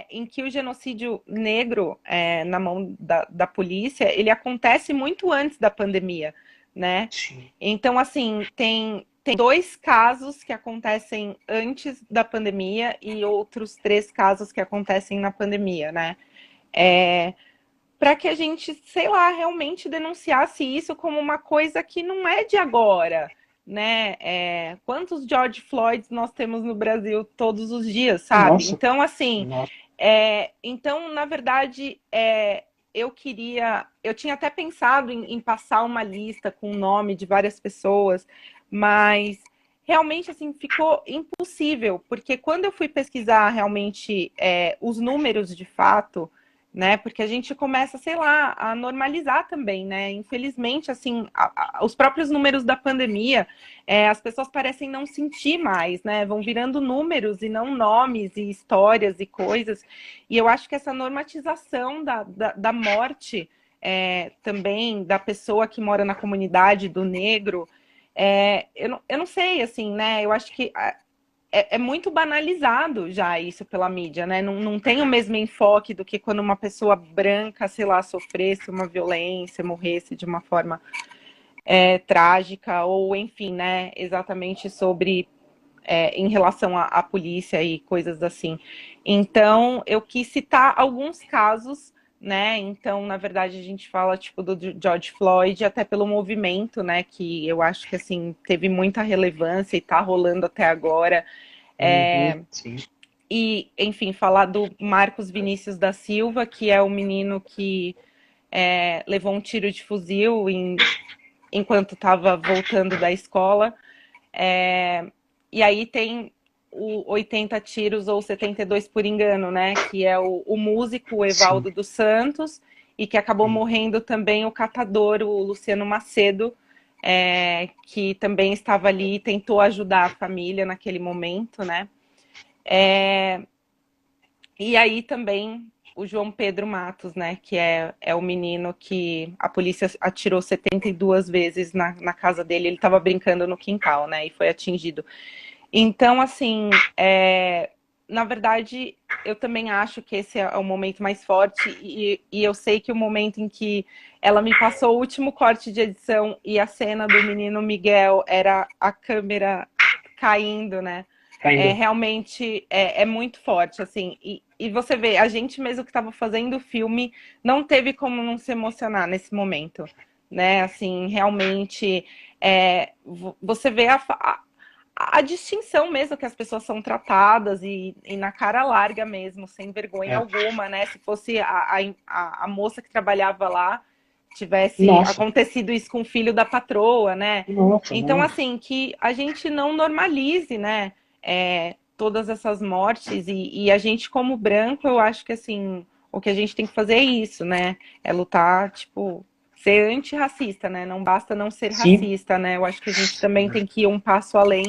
em que o genocídio negro na mão da polícia ele acontece muito antes da pandemia, né? Sim. Então, assim, tem dois casos que acontecem antes da pandemia e outros três casos que acontecem na pandemia, né? Para que a gente, sei lá, realmente denunciasse isso como uma coisa que não é de agora, né? Quantos George Floyds nós temos no Brasil todos os dias, sabe? Nossa, Então, assim, nossa. então, na verdade, eu tinha até pensado em passar uma lista com o nome de várias pessoas, mas realmente assim ficou impossível, porque quando eu fui pesquisar realmente os números de fato, né? Porque a gente começa, sei lá, a normalizar também, né? Infelizmente, assim, os próprios números da pandemia, as pessoas parecem não sentir mais, né? Vão virando números e não nomes e histórias e coisas. E eu acho que essa normatização da morte também da pessoa que mora na comunidade, do negro, eu não sei, assim, né? Eu acho que é muito banalizado já isso pela mídia, né? Não tem o mesmo enfoque do que quando uma pessoa branca, sei lá, sofresse uma violência, morresse de uma forma trágica, ou enfim, né? Exatamente sobre em relação à polícia e coisas assim. Então, eu quis citar alguns casos, né? Então, na verdade, a gente fala tipo do George Floyd, até pelo movimento, né? Que eu acho que assim teve muita relevância e tá rolando até agora. Uhum, sim, E, enfim, falar do Marcos Vinícius da Silva, que é o menino que levou um tiro de fuzil enquanto estava voltando da escola. E aí tem o 80 tiros ou 72 por engano, né? Que é o músico o sim, Evaldo dos Santos e que acabou sim. morrendo também o catador, o Luciano Macedo, que também estava ali e tentou ajudar a família naquele momento, né? E aí também o João Pedro Matos, né? Que é o menino que a polícia atirou 72 vezes na casa dele. Ele estava brincando no quintal, né? E foi atingido. Então, assim, na verdade, eu também acho que esse é o momento mais forte e eu sei que o momento em que ela me passou o último corte de edição e a cena do menino Miguel era a câmera caindo, né? Ainda. Realmente é muito forte, assim. E você vê, a gente mesmo que estava fazendo o filme não teve como não se emocionar nesse momento, né? Assim, realmente, você vê a distinção mesmo que as pessoas são tratadas e na cara larga mesmo, sem vergonha É. alguma, né? Se fosse a moça que trabalhava lá, tivesse Nossa, acontecido isso com o filho da patroa, né? nossa, Então, não. assim, que a gente não normalize, né? Todas essas mortes e a gente, como branco, eu acho que, assim, o que a gente tem que fazer é isso, né? É lutar, tipo, ser antirracista, né? Não basta não ser Sim. racista, né? Eu acho que a gente também tem que ir um passo além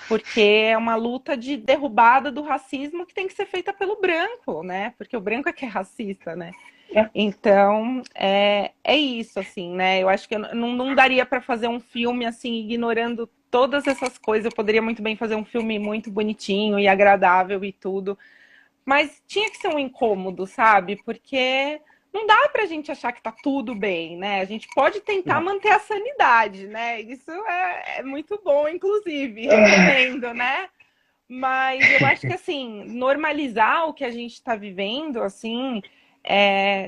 porque é uma luta de derrubada do racismo que tem que ser feita pelo branco, né? Porque o branco é que é racista, né? É. Então, é isso, assim, né? Eu acho que não daria para fazer um filme, assim, ignorando todas essas coisas. Eu poderia muito bem fazer um filme muito bonitinho e agradável e tudo, mas tinha que ser um incômodo, sabe? Porque não dá pra gente achar que tá tudo bem, né? A gente pode tentar Não. manter a sanidade, né? Isso é muito bom, inclusive, Ah, recomendo, né? Mas eu acho que assim, normalizar o que a gente está vivendo, assim,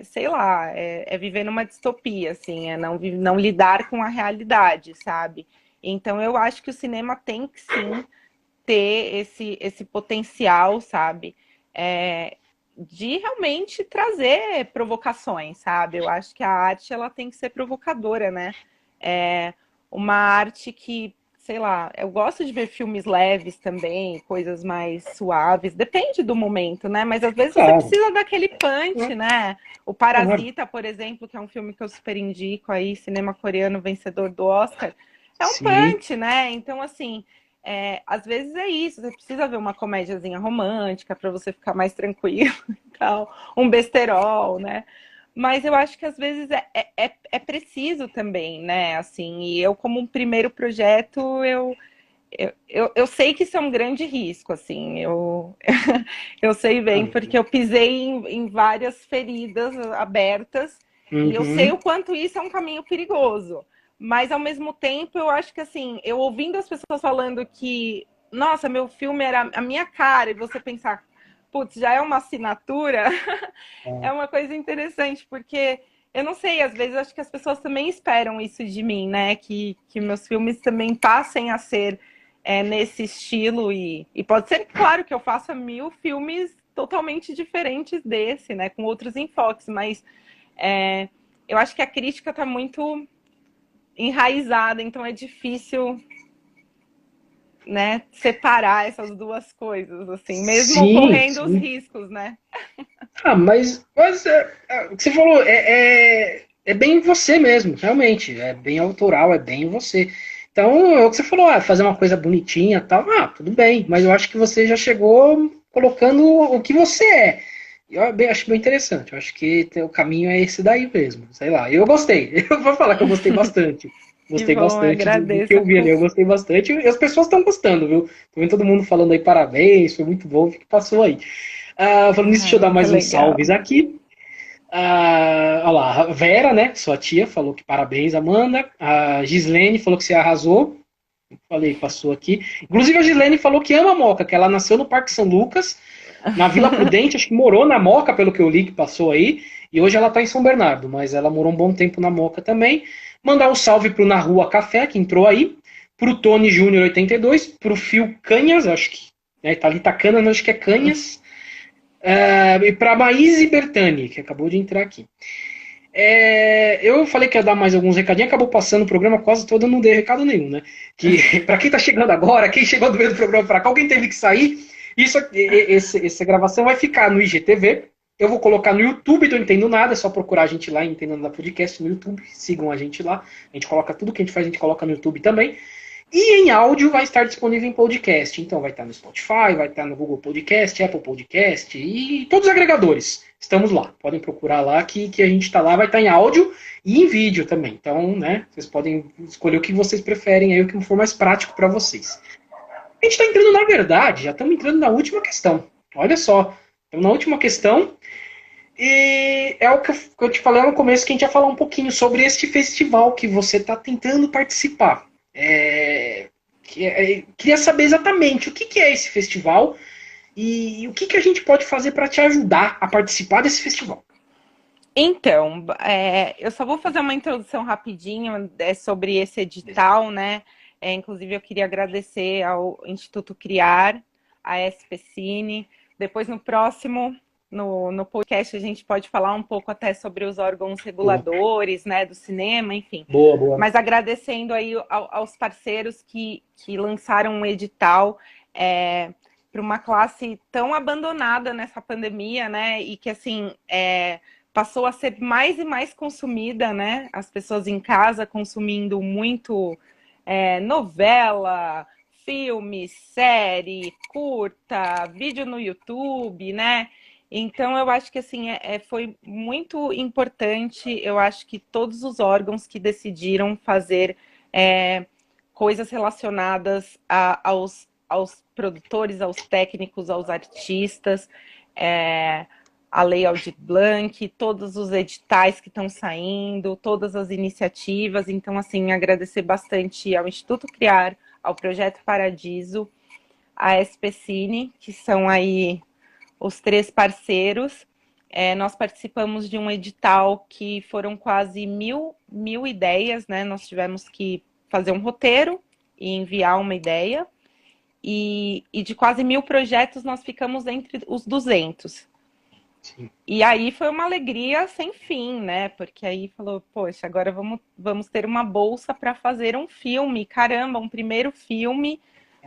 sei lá, é viver numa distopia, assim, é não lidar com a realidade, sabe? Então eu acho que o cinema tem que sim ter esse potencial, sabe? É, de realmente trazer provocações, sabe? Eu acho que a arte ela tem que ser provocadora, né? É uma arte que, sei lá, eu gosto de ver filmes leves também, coisas mais suaves, depende do momento, né? Mas às vezes você Claro, precisa daquele punch, né? O claro. Parasita, por exemplo, que é um filme que eu super indico aí, cinema coreano vencedor do Oscar, é um Sim. punch, né? Então, assim, às vezes é isso, você precisa ver uma comédiazinha romântica para você ficar mais tranquilo e tal, um besterol, né? Mas eu acho que às vezes é preciso também, né? Assim, e eu, como um primeiro projeto, eu sei que isso é um grande risco, assim, eu sei bem, porque eu pisei em várias feridas abertas e eu sei o Uhum. quanto isso é um caminho perigoso. Mas, ao mesmo tempo, eu acho que, assim, eu ouvindo as pessoas falando que, nossa, meu filme era a minha cara, e você pensar, putz, já é uma assinatura, é uma coisa interessante, porque eu não sei, às vezes acho que as pessoas também esperam isso de mim, né? Que meus filmes também passem a ser nesse estilo, e pode ser, claro, que eu faça 1000 filmes totalmente diferentes desse, né? Com outros enfoques, mas é, eu acho que a crítica está muito enraizada, então é difícil, né, separar essas duas coisas, assim, mesmo Sim, correndo os sim. riscos, né? Ah, mas o que você falou é bem você mesmo, realmente. É bem autoral, é bem você. Então, é o que você falou, fazer uma coisa bonitinha e tal, tudo bem. Mas eu acho que você já chegou colocando o que você é. E acho bem interessante. Eu acho que o caminho é esse daí mesmo. Sei lá, eu gostei. Eu vou falar que eu gostei bastante. Que Gostei bom, bastante do que agradeço. eu vi ali. Eu gostei bastante. E as pessoas estão gostando, viu? Tô vendo todo mundo falando aí parabéns, foi muito bom o que passou aí. Falando nisso, deixa eu dar Ai, que mais uns legal. salves aqui. Olha lá, a Vera, né, sua tia, falou que parabéns, Amanda. A Gislene falou que você arrasou. Falei, passou aqui. Inclusive, a Gislene falou que ama a Moca, que ela nasceu no Parque São Lucas, na Vila Prudente, acho que morou na Moca, pelo que eu li, que passou aí. E hoje ela está em São Bernardo, mas ela morou um bom tempo na Moca também. Mandar um salve pro Na Rua Café, que entrou aí. Pro Tony Júnior 82, pro Fio Canhas, acho que. Tá ali Tacana, acho que é Canhas. E para Maíse Bertani, que acabou de entrar aqui. Eu falei que ia dar mais alguns recadinhos, acabou passando o programa quase todo, eu não dei recado nenhum, né? Que para quem tá chegando agora, quem chegou do meio do programa para cá, alguém teve que sair. Essa gravação vai ficar no IGTV. Eu vou colocar no YouTube do Entendo Nada, é só procurar a gente lá, Entendo Nada Podcast no YouTube, sigam a gente lá. A gente coloca tudo que a gente faz, a gente coloca no YouTube também. E em áudio vai estar disponível em podcast. Então vai estar no Spotify, vai estar no Google Podcast, Apple Podcast e todos os agregadores. Estamos lá. Podem procurar lá que a gente está lá, vai estar em áudio e em vídeo também. Então, né, vocês podem escolher o que vocês preferem aí, o que for mais prático para vocês. A gente está entrando, na verdade, já estamos entrando na última questão. Olha só, estamos na última questão. E é o que eu te falei no começo, que a gente ia falar um pouquinho sobre este festival que você está tentando participar. Queria saber exatamente o que é esse festival e o que a gente pode fazer para te ajudar a participar desse festival. Então, eu só vou fazer uma introdução rapidinho sobre esse edital, né? Inclusive, eu queria agradecer ao Instituto Criar, a SPCine. Depois, no próximo, no podcast, a gente pode falar um pouco até sobre os órgãos Boa, reguladores, né, do cinema, enfim. boa, boa. Mas agradecendo aí aos parceiros que lançaram um edital para uma classe tão abandonada nessa pandemia, né? E que, assim, passou a ser mais e mais consumida, né? As pessoas em casa consumindo muito novela, filme, série, curta, vídeo no YouTube, né? Então, eu acho que assim foi muito importante. Eu acho que todos os órgãos que decidiram fazer coisas relacionadas aos produtores, aos técnicos, aos artistas, a Lei Aldir Blanc, todos os editais que estão saindo, todas as iniciativas. Então, assim, agradecer bastante ao Instituto Criar, ao Projeto Paradiso, à SPCine, que são aí os três parceiros, Nós participamos de um edital que foram quase mil ideias, né? Nós tivemos que fazer um roteiro e enviar uma ideia. E de quase 1.000 projetos, nós ficamos entre os 200. Sim. E aí foi uma alegria sem fim, né? Porque aí falou, poxa, agora vamos ter uma bolsa para fazer um filme. Caramba, um primeiro filme,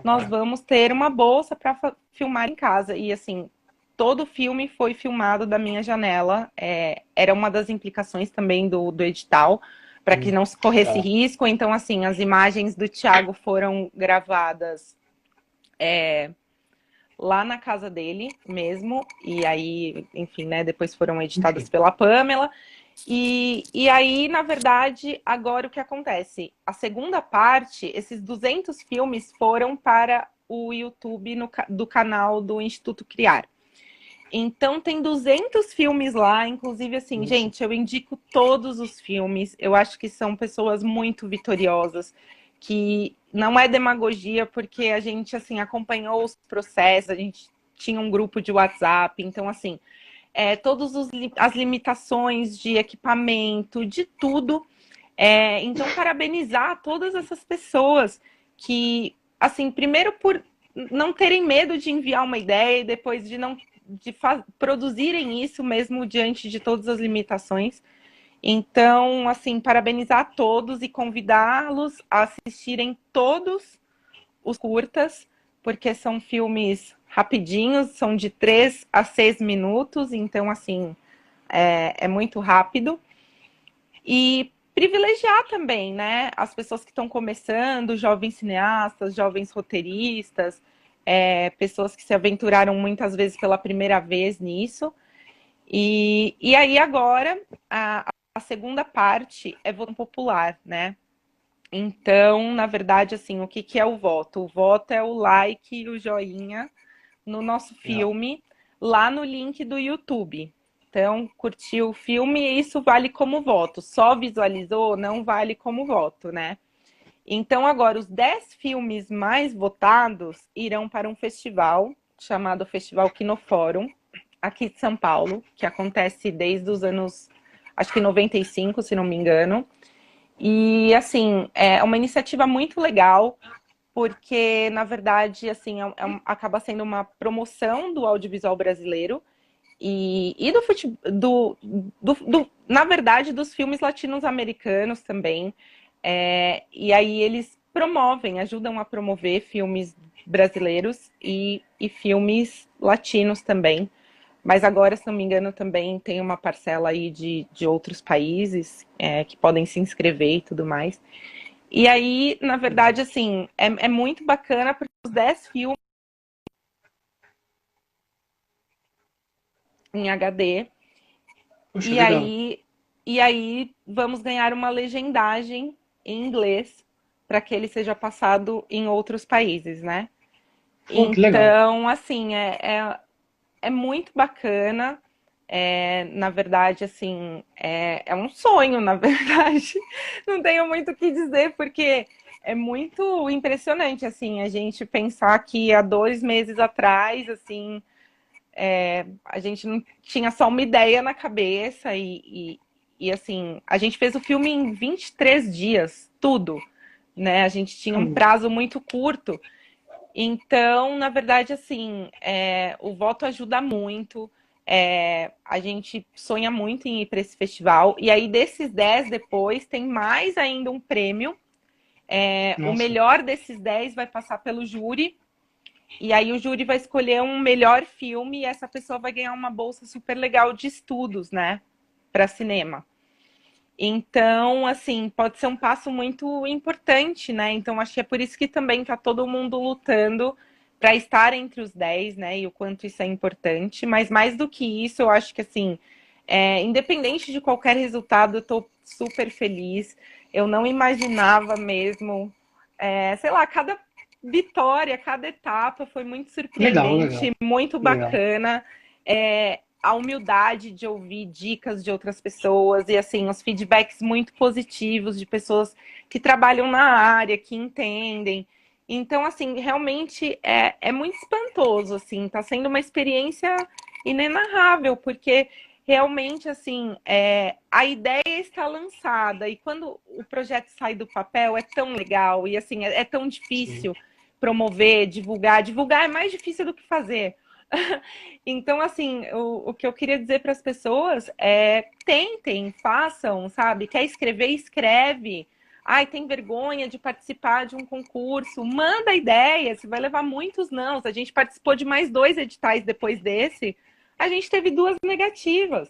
nós vamos ter uma bolsa para filmar em casa. E assim, todo o filme foi filmado da minha janela. Era uma das implicações também do edital, para que não se corresse Tá. risco. Então, assim, as imagens do Thiago foram gravadas lá na casa dele mesmo, e aí, enfim, né, depois foram editadas pela Pamela, e aí, na verdade, agora o que acontece? A segunda parte, esses 200 filmes foram para o YouTube do canal do Instituto Criar. Então tem 200 filmes lá, inclusive assim, gente, eu indico todos os filmes. Eu acho que são pessoas muito vitoriosas, que não é demagogia, porque a gente assim acompanhou os processos, a gente tinha um grupo de WhatsApp, então assim, todas as limitações de equipamento, de tudo. Então, parabenizar todas essas pessoas que, assim, primeiro por não terem medo de enviar uma ideia e depois de não produzirem isso mesmo diante de todas as limitações. Então, assim, parabenizar a todos e convidá-los a assistirem todos os curtas, porque são filmes rapidinhos, são de 3 a 6 minutos, então, assim, é muito rápido. E privilegiar também, né, as pessoas que estão começando, jovens cineastas, jovens roteiristas, pessoas que se aventuraram muitas vezes pela primeira vez nisso. E aí agora a segunda parte é voto popular, né? Então, na verdade, assim, o que é o voto? O voto é o like e o joinha no nosso filme, lá no link do YouTube. Então, curtiu o filme e isso vale como voto. Só visualizou, não vale como voto, né? Então, agora, os 10 filmes mais votados irão para um festival chamado Festival Kinofórum, aqui de São Paulo, que acontece desde os anos, acho que 95, se não me engano. E, assim, é uma iniciativa muito legal, porque, na verdade, assim, acaba sendo uma promoção do audiovisual brasileiro e na verdade, dos filmes latinos-americanos também. E aí eles promovem, ajudam a promover filmes brasileiros e filmes latinos também. Mas agora, se não me engano, também tem uma parcela aí de outros países que podem se inscrever e tudo mais. E aí, na verdade, assim, é muito bacana porque os 10 filmes em HD. Puxa, E legal. aí, e aí vamos ganhar uma legendagem em inglês para que ele seja passado em outros países, né? Pô, que legal. Então, assim, é muito bacana. Na verdade, assim, é um sonho, na verdade. Não tenho muito o que dizer, porque é muito impressionante, assim, a gente pensar que há 2 meses atrás, assim, a gente não tinha só uma ideia na cabeça e assim, a gente fez o filme em 23 dias, tudo, né? A gente tinha um prazo muito curto. Então, na verdade, assim, o voto ajuda muito. A gente sonha muito em ir para esse festival. E aí, desses 10 depois, tem mais ainda um prêmio. O Nossa. melhor desses 10 vai passar pelo júri. E aí o júri vai escolher um melhor filme e essa pessoa vai ganhar uma bolsa super legal de estudos, né? Para cinema. Então, assim, pode ser um passo muito importante, né? Então, acho que é por isso que também tá todo mundo lutando para estar entre os 10, né? E o quanto isso é importante. Mas mais do que isso, eu acho que, assim, independente de qualquer resultado, eu tô super feliz. Eu não imaginava mesmo, sei lá, cada vitória, cada etapa foi muito Legal, legal. surpreendente, muito Legal. bacana. A humildade de ouvir dicas de outras pessoas e assim os feedbacks muito positivos de pessoas que trabalham na área, que entendem. Então, assim, realmente é muito espantoso, assim, tá sendo uma experiência inenarrável, porque realmente, assim, a ideia está lançada e quando o projeto sai do papel é tão legal e, assim, é tão Sim. difícil promover, divulgar. Divulgar é mais difícil do que fazer. Então, assim, o que eu queria dizer para as pessoas é tentem, façam, sabe? Quer escrever, escreve. Ai, tem vergonha de participar de um concurso. Manda ideia, você vai levar muitos nãos. A gente participou de mais 2 editais depois desse. A gente teve 2 negativas.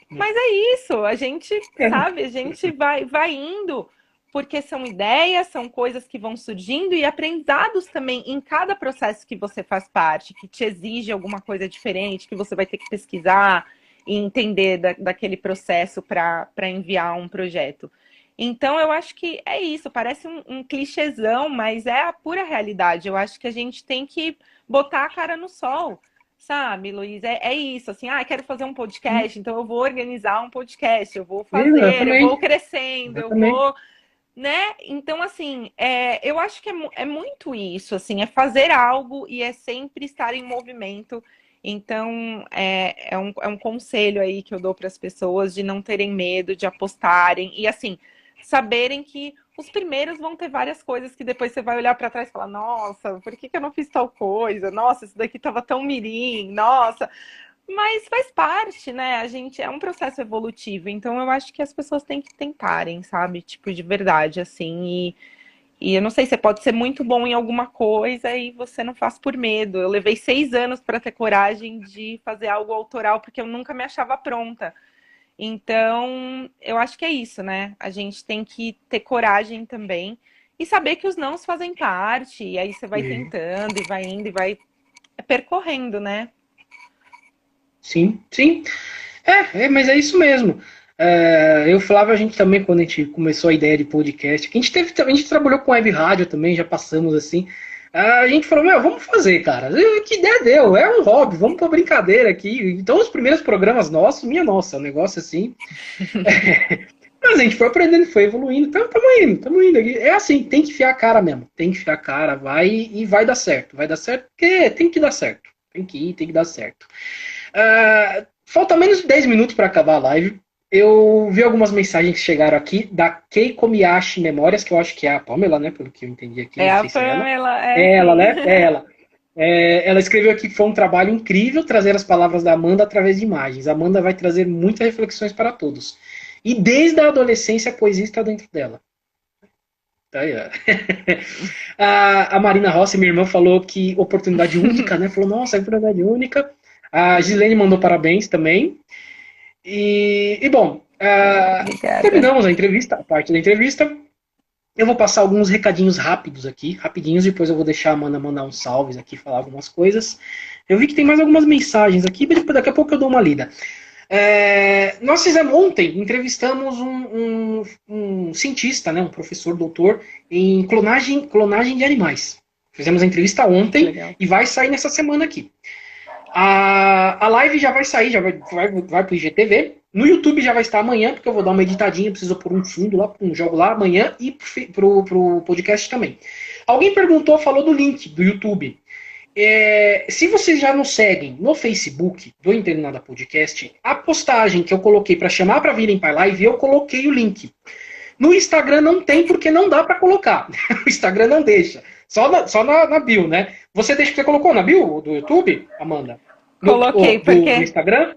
Mas é isso, a gente, É. sabe, a gente vai indo, porque são ideias, são coisas que vão surgindo e aprendizados também em cada processo que você faz parte, que te exige alguma coisa diferente, que você vai ter que pesquisar e entender daquele processo para enviar um projeto. Então, eu acho que é isso, parece um clichêzão, mas é a pura realidade. Eu acho que a gente tem que botar a cara no sol. Sabe, Luiz, é isso, assim, quero fazer um podcast, então eu vou organizar um podcast, eu vou fazer, eu vou Exatamente. crescendo, eu Exatamente. vou, né? Então, assim, eu acho que é muito isso, assim, é fazer algo e é sempre estar em movimento. Então, é um conselho aí que eu dou para as pessoas de não terem medo, de apostarem e, assim, saberem que os primeiros vão ter várias coisas que depois você vai olhar para trás e falar: nossa, por que eu não fiz tal coisa? Nossa, isso daqui estava tão mirim, nossa. Mas faz parte, né? A gente é um processo evolutivo, então eu acho que as pessoas têm que tentarem, sabe? Tipo, de verdade, assim. E eu não sei, você pode ser muito bom em alguma coisa e você não faz por medo. Eu levei 6 anos para ter coragem de fazer algo autoral, porque eu nunca me achava pronta. Então, eu acho que é isso, né? A gente tem que ter coragem também e saber que os nãos fazem parte, e aí você vai E- tentando e vai indo e vai percorrendo, né? Sim, sim. Mas é isso mesmo. Eu falava a gente também, quando a gente começou a ideia de podcast, que a gente trabalhou com web rádio também, já passamos assim. A gente falou, meu, vamos fazer, cara. Que ideia deu? É um hobby, vamos pra brincadeira aqui. Então, os primeiros programas nossos, minha nossa, um negócio assim. Mas a gente foi aprendendo, foi evoluindo. Então, tamo indo. É assim, tem que fiar a cara mesmo. Tem que fiar a cara, vai e vai dar certo. Vai dar certo porque tem que dar certo. Tem que ir, tem que dar certo. Falta menos de 10 minutos para acabar a live. Eu vi algumas mensagens que chegaram aqui da Keiko Miyashi Memórias, que eu acho que é a Pamela, né? Pelo que eu entendi aqui, É não a sei se é ela. Pamela, É ela, sim. né? É ela. Ela escreveu aqui que foi um trabalho incrível trazer as palavras da Amanda através de imagens. A Amanda vai trazer muitas reflexões para todos. E desde a adolescência a poesia está dentro dela. Tá aí, ó. A Marina Rossi, minha irmã, falou que oportunidade única, né? Falou, nossa, oportunidade única. A Gislene mandou parabéns também. Bom, Obrigada. terminamos a entrevista, a parte da entrevista. Eu vou passar alguns recadinhos rápidos aqui, rapidinhos, depois eu vou deixar a Amanda mandar uns salves aqui, falar algumas coisas. Eu vi que tem mais algumas mensagens aqui, mas daqui a pouco eu dou uma lida. Nós fizemos ontem, entrevistamos um cientista, né, um professor doutor em clonagem de animais. Fizemos a entrevista Que ontem legal. e vai sair nessa semana aqui. A live já vai sair, já vai pro IGTV. No YouTube já vai estar amanhã, porque eu vou dar uma editadinha, preciso pôr um fundo lá, um jogo lá amanhã e pro podcast também. Alguém perguntou, falou do link do YouTube. Se vocês já nos seguem no Facebook do Entendo Nada Podcast, a postagem que eu coloquei para chamar para virem para live, eu coloquei o link. No Instagram não tem porque não dá para colocar. O Instagram não deixa. Só na bio, né? Você colocou na bio do YouTube, Amanda? Coloquei, Do porque Instagram? Você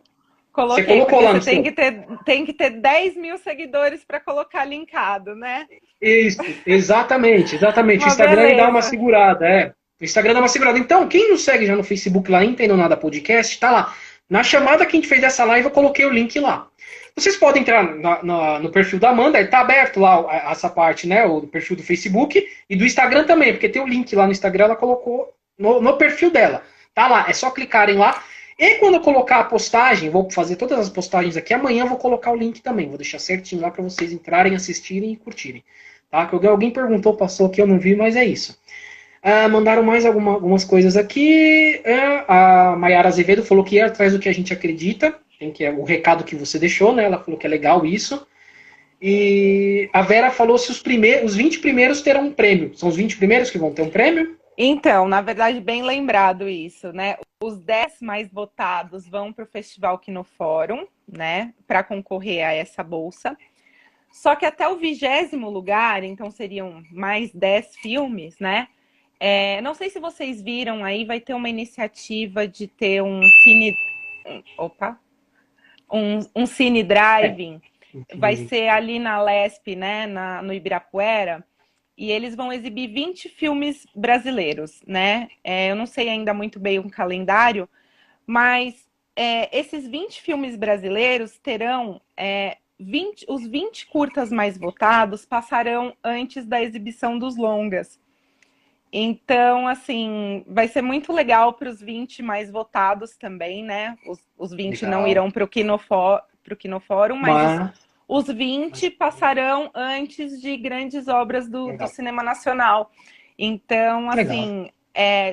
coloquei, colocou porque lá você no seu? tem que ter 10 mil seguidores para colocar linkado, né? Isso, exatamente, exatamente. O Uma Instagram ele dá uma beleza. segurada, é. O Instagram dá uma segurada. Então, quem nos segue já no Facebook lá, Entendo Nada Podcast, tá lá. Na chamada que a gente fez dessa live, eu coloquei o link lá. Vocês podem entrar no perfil da Amanda, está aberto lá essa parte, né? O perfil do Facebook e do Instagram também, porque tem o link lá no Instagram, ela colocou no perfil dela. Tá lá, é só clicarem lá. E quando eu colocar a postagem, vou fazer todas as postagens aqui, amanhã eu vou colocar o link também. Vou deixar certinho lá para vocês entrarem, assistirem e curtirem. Tá? Que alguém perguntou, passou aqui, eu não vi, mas é isso. Mandaram mais algumas coisas aqui. A Mayara Azevedo falou que ia atrás do que a gente acredita. Tem que é o recado que você deixou, né? Ela falou que é legal isso. E a Vera falou se os 20 primeiros terão um prêmio. São os 20 primeiros que vão ter um prêmio? Então, na verdade, bem lembrado isso, né? Os 10 mais votados vão para o Festival Quinofórum, né? Para concorrer a essa bolsa. Só que até o 20º lugar, então seriam mais 10 filmes, né? Não sei se vocês viram aí, vai ter uma iniciativa de ter opa, um cine É, driving. Vai entendi. ser ali na Lesp, né? No Ibirapuera. E eles vão exibir 20 filmes brasileiros, né? Eu não sei ainda muito bem o calendário, mas esses 20 filmes brasileiros terão os 20 curtas mais votados passarão antes da exibição dos longas. Então, assim, vai ser muito legal para os 20 mais votados também, né? Os 20 não Legal. irão para o Quinofórum, mas Mas, os 20 passarão antes de grandes obras do legal. cinema nacional. Então, Legal. assim,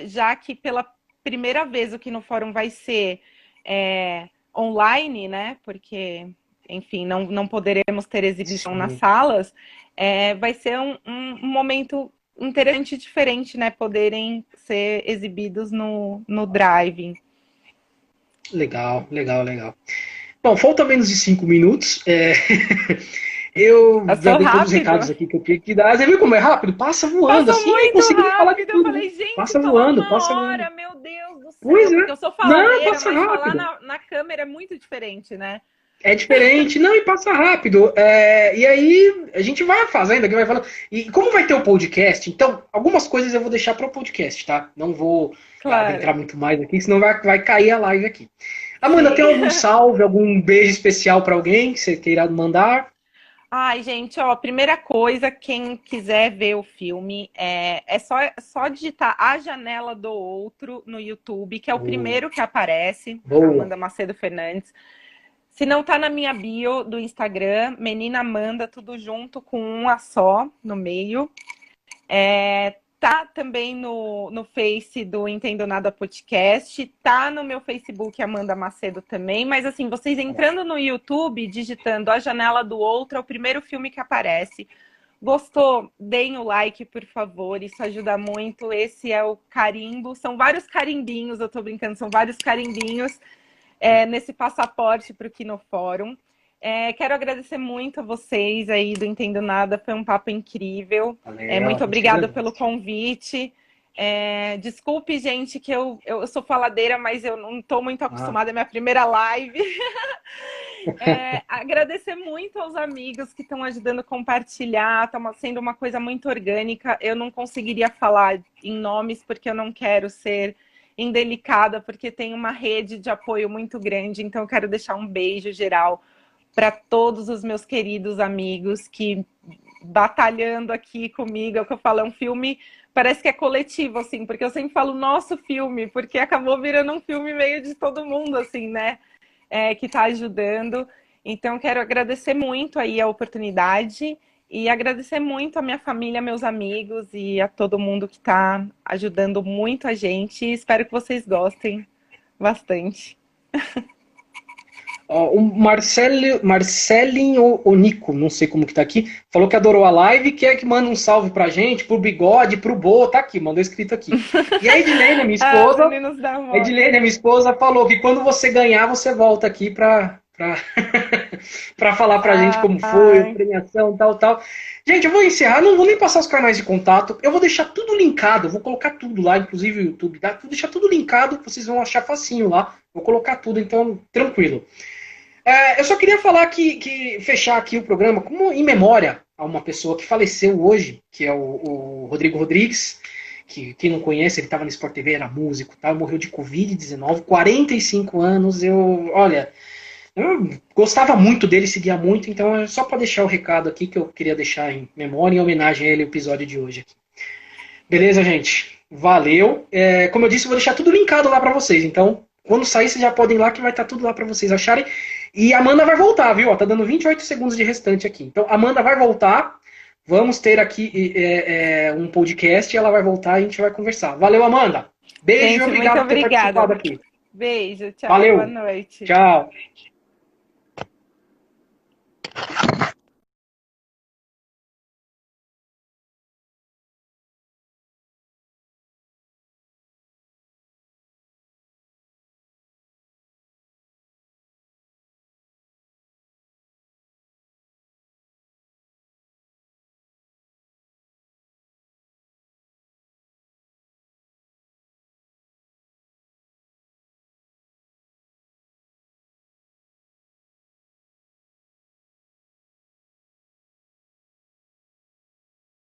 já que pela primeira vez o Quinofórum vai ser online, né? Porque, enfim, não poderemos ter exibição nas Sim. salas, vai ser um momento interessante e diferente, né? Poderem ser exibidos no Drive. Legal, legal, legal. Bom, falta menos de 5 minutos. Eu já Passou dei todos os rápido. recados aqui que eu tinha que dar. Você viu como é rápido? Passa voando. Passou Assim eu muito consegui falar de rápido. Eu tudo, viu? falei, gente, Passa falar voando, uma passa voando. hora, meu Deus do Pois céu. Porque é. eu sou Não, faladeira, passa mas falar rápido. na câmera é muito diferente, né? É diferente. Não, e passa rápido. E aí a gente vai fazendo aqui, vai falando. E como vai ter o podcast, então algumas coisas eu vou deixar para o podcast, tá? Não vou Claro. adentrar muito mais aqui, senão vai cair a live aqui. Amanda, tem Sim. algum salve, algum beijo especial para alguém que você queira mandar? Ai, gente, ó, primeira coisa, quem quiser ver o filme, só digitar A Janela do Outro no YouTube, que é o Boa. primeiro que aparece, Boa. Amanda Macedo Fernandes. Se não tá na minha bio do Instagram, Menina Amanda, tudo junto com um A só no meio. Tá também no Face do Entendo Nada Podcast, tá no meu Facebook Amanda Macedo também, mas assim, vocês entrando no YouTube, digitando A Janela do Outro, é o primeiro filme que aparece. Gostou? Deem o like, por favor, isso ajuda muito. Esse é o carimbo, são vários carimbinhos, eu tô brincando, são vários carimbinhos nesse passaporte para o Quinofórum. Quero agradecer muito a vocês aí do Entendo Nada, foi um papo incrível. Valeu, a Muito gente que obrigada pelo agradece. convite. Desculpe, gente, que eu sou faladeira, mas eu não estou muito Ah, acostumada, é minha primeira live. Agradecer muito aos amigos que estão ajudando a compartilhar, está sendo uma coisa muito orgânica. Eu não conseguiria falar em nomes porque eu não quero ser indelicada, porque tem uma rede de apoio muito grande. Então, eu quero deixar um beijo geral para todos os meus queridos amigos que batalhando aqui comigo. É o que eu falo, é um filme, parece que é coletivo, assim, porque eu sempre falo nosso filme, porque acabou virando um filme meio de todo mundo, assim, né? Que está ajudando. Então, quero agradecer muito aí a oportunidade e agradecer muito a minha família, meus amigos e a todo mundo que está ajudando muito a gente. Espero que vocês gostem bastante. ó, o Marcelinho Onico, não sei como que tá aqui, falou que adorou a live, quer que manda um salve pra gente, pro Bigode, pro Bo, tá aqui, mandou escrito aqui. E a Edilene, minha Ah, os esposa, meninos da a moda. Edilene, minha esposa, falou que quando você ganhar, você volta aqui pra falar pra gente como foi, a Ai, premiação, tal, tal. Gente, eu vou encerrar, não vou nem passar os canais de contato, eu vou deixar tudo linkado, eu vou colocar tudo lá, inclusive o YouTube, tá? Vou deixar tudo linkado, vocês vão achar facinho lá, vou colocar tudo, então, tranquilo. Eu só queria falar que fechar aqui o programa como em memória a uma pessoa que faleceu hoje, que é o Rodrigo Rodrigues, que quem não conhece, ele estava no Sport TV, era músico, tá? Morreu de Covid-19, 45 anos. Eu gostava muito dele, seguia muito, então é só para deixar o recado aqui que eu queria deixar em memória, em homenagem a ele, o episódio de hoje aqui. Beleza, gente? Valeu. Como eu disse, eu vou deixar tudo linkado lá para vocês. Então, quando sair, vocês já podem ir lá que vai estar tudo lá para vocês acharem. E a Amanda vai voltar, viu? Ó, tá dando 28 segundos de restante aqui. Então, a Amanda vai voltar. Vamos ter aqui um podcast e ela vai voltar e a gente vai conversar. Valeu, Amanda. Beijo e gente, muito obrigado por ter participado obrigada. aqui. Beijo, tchau, boa Valeu. noite. Tchau.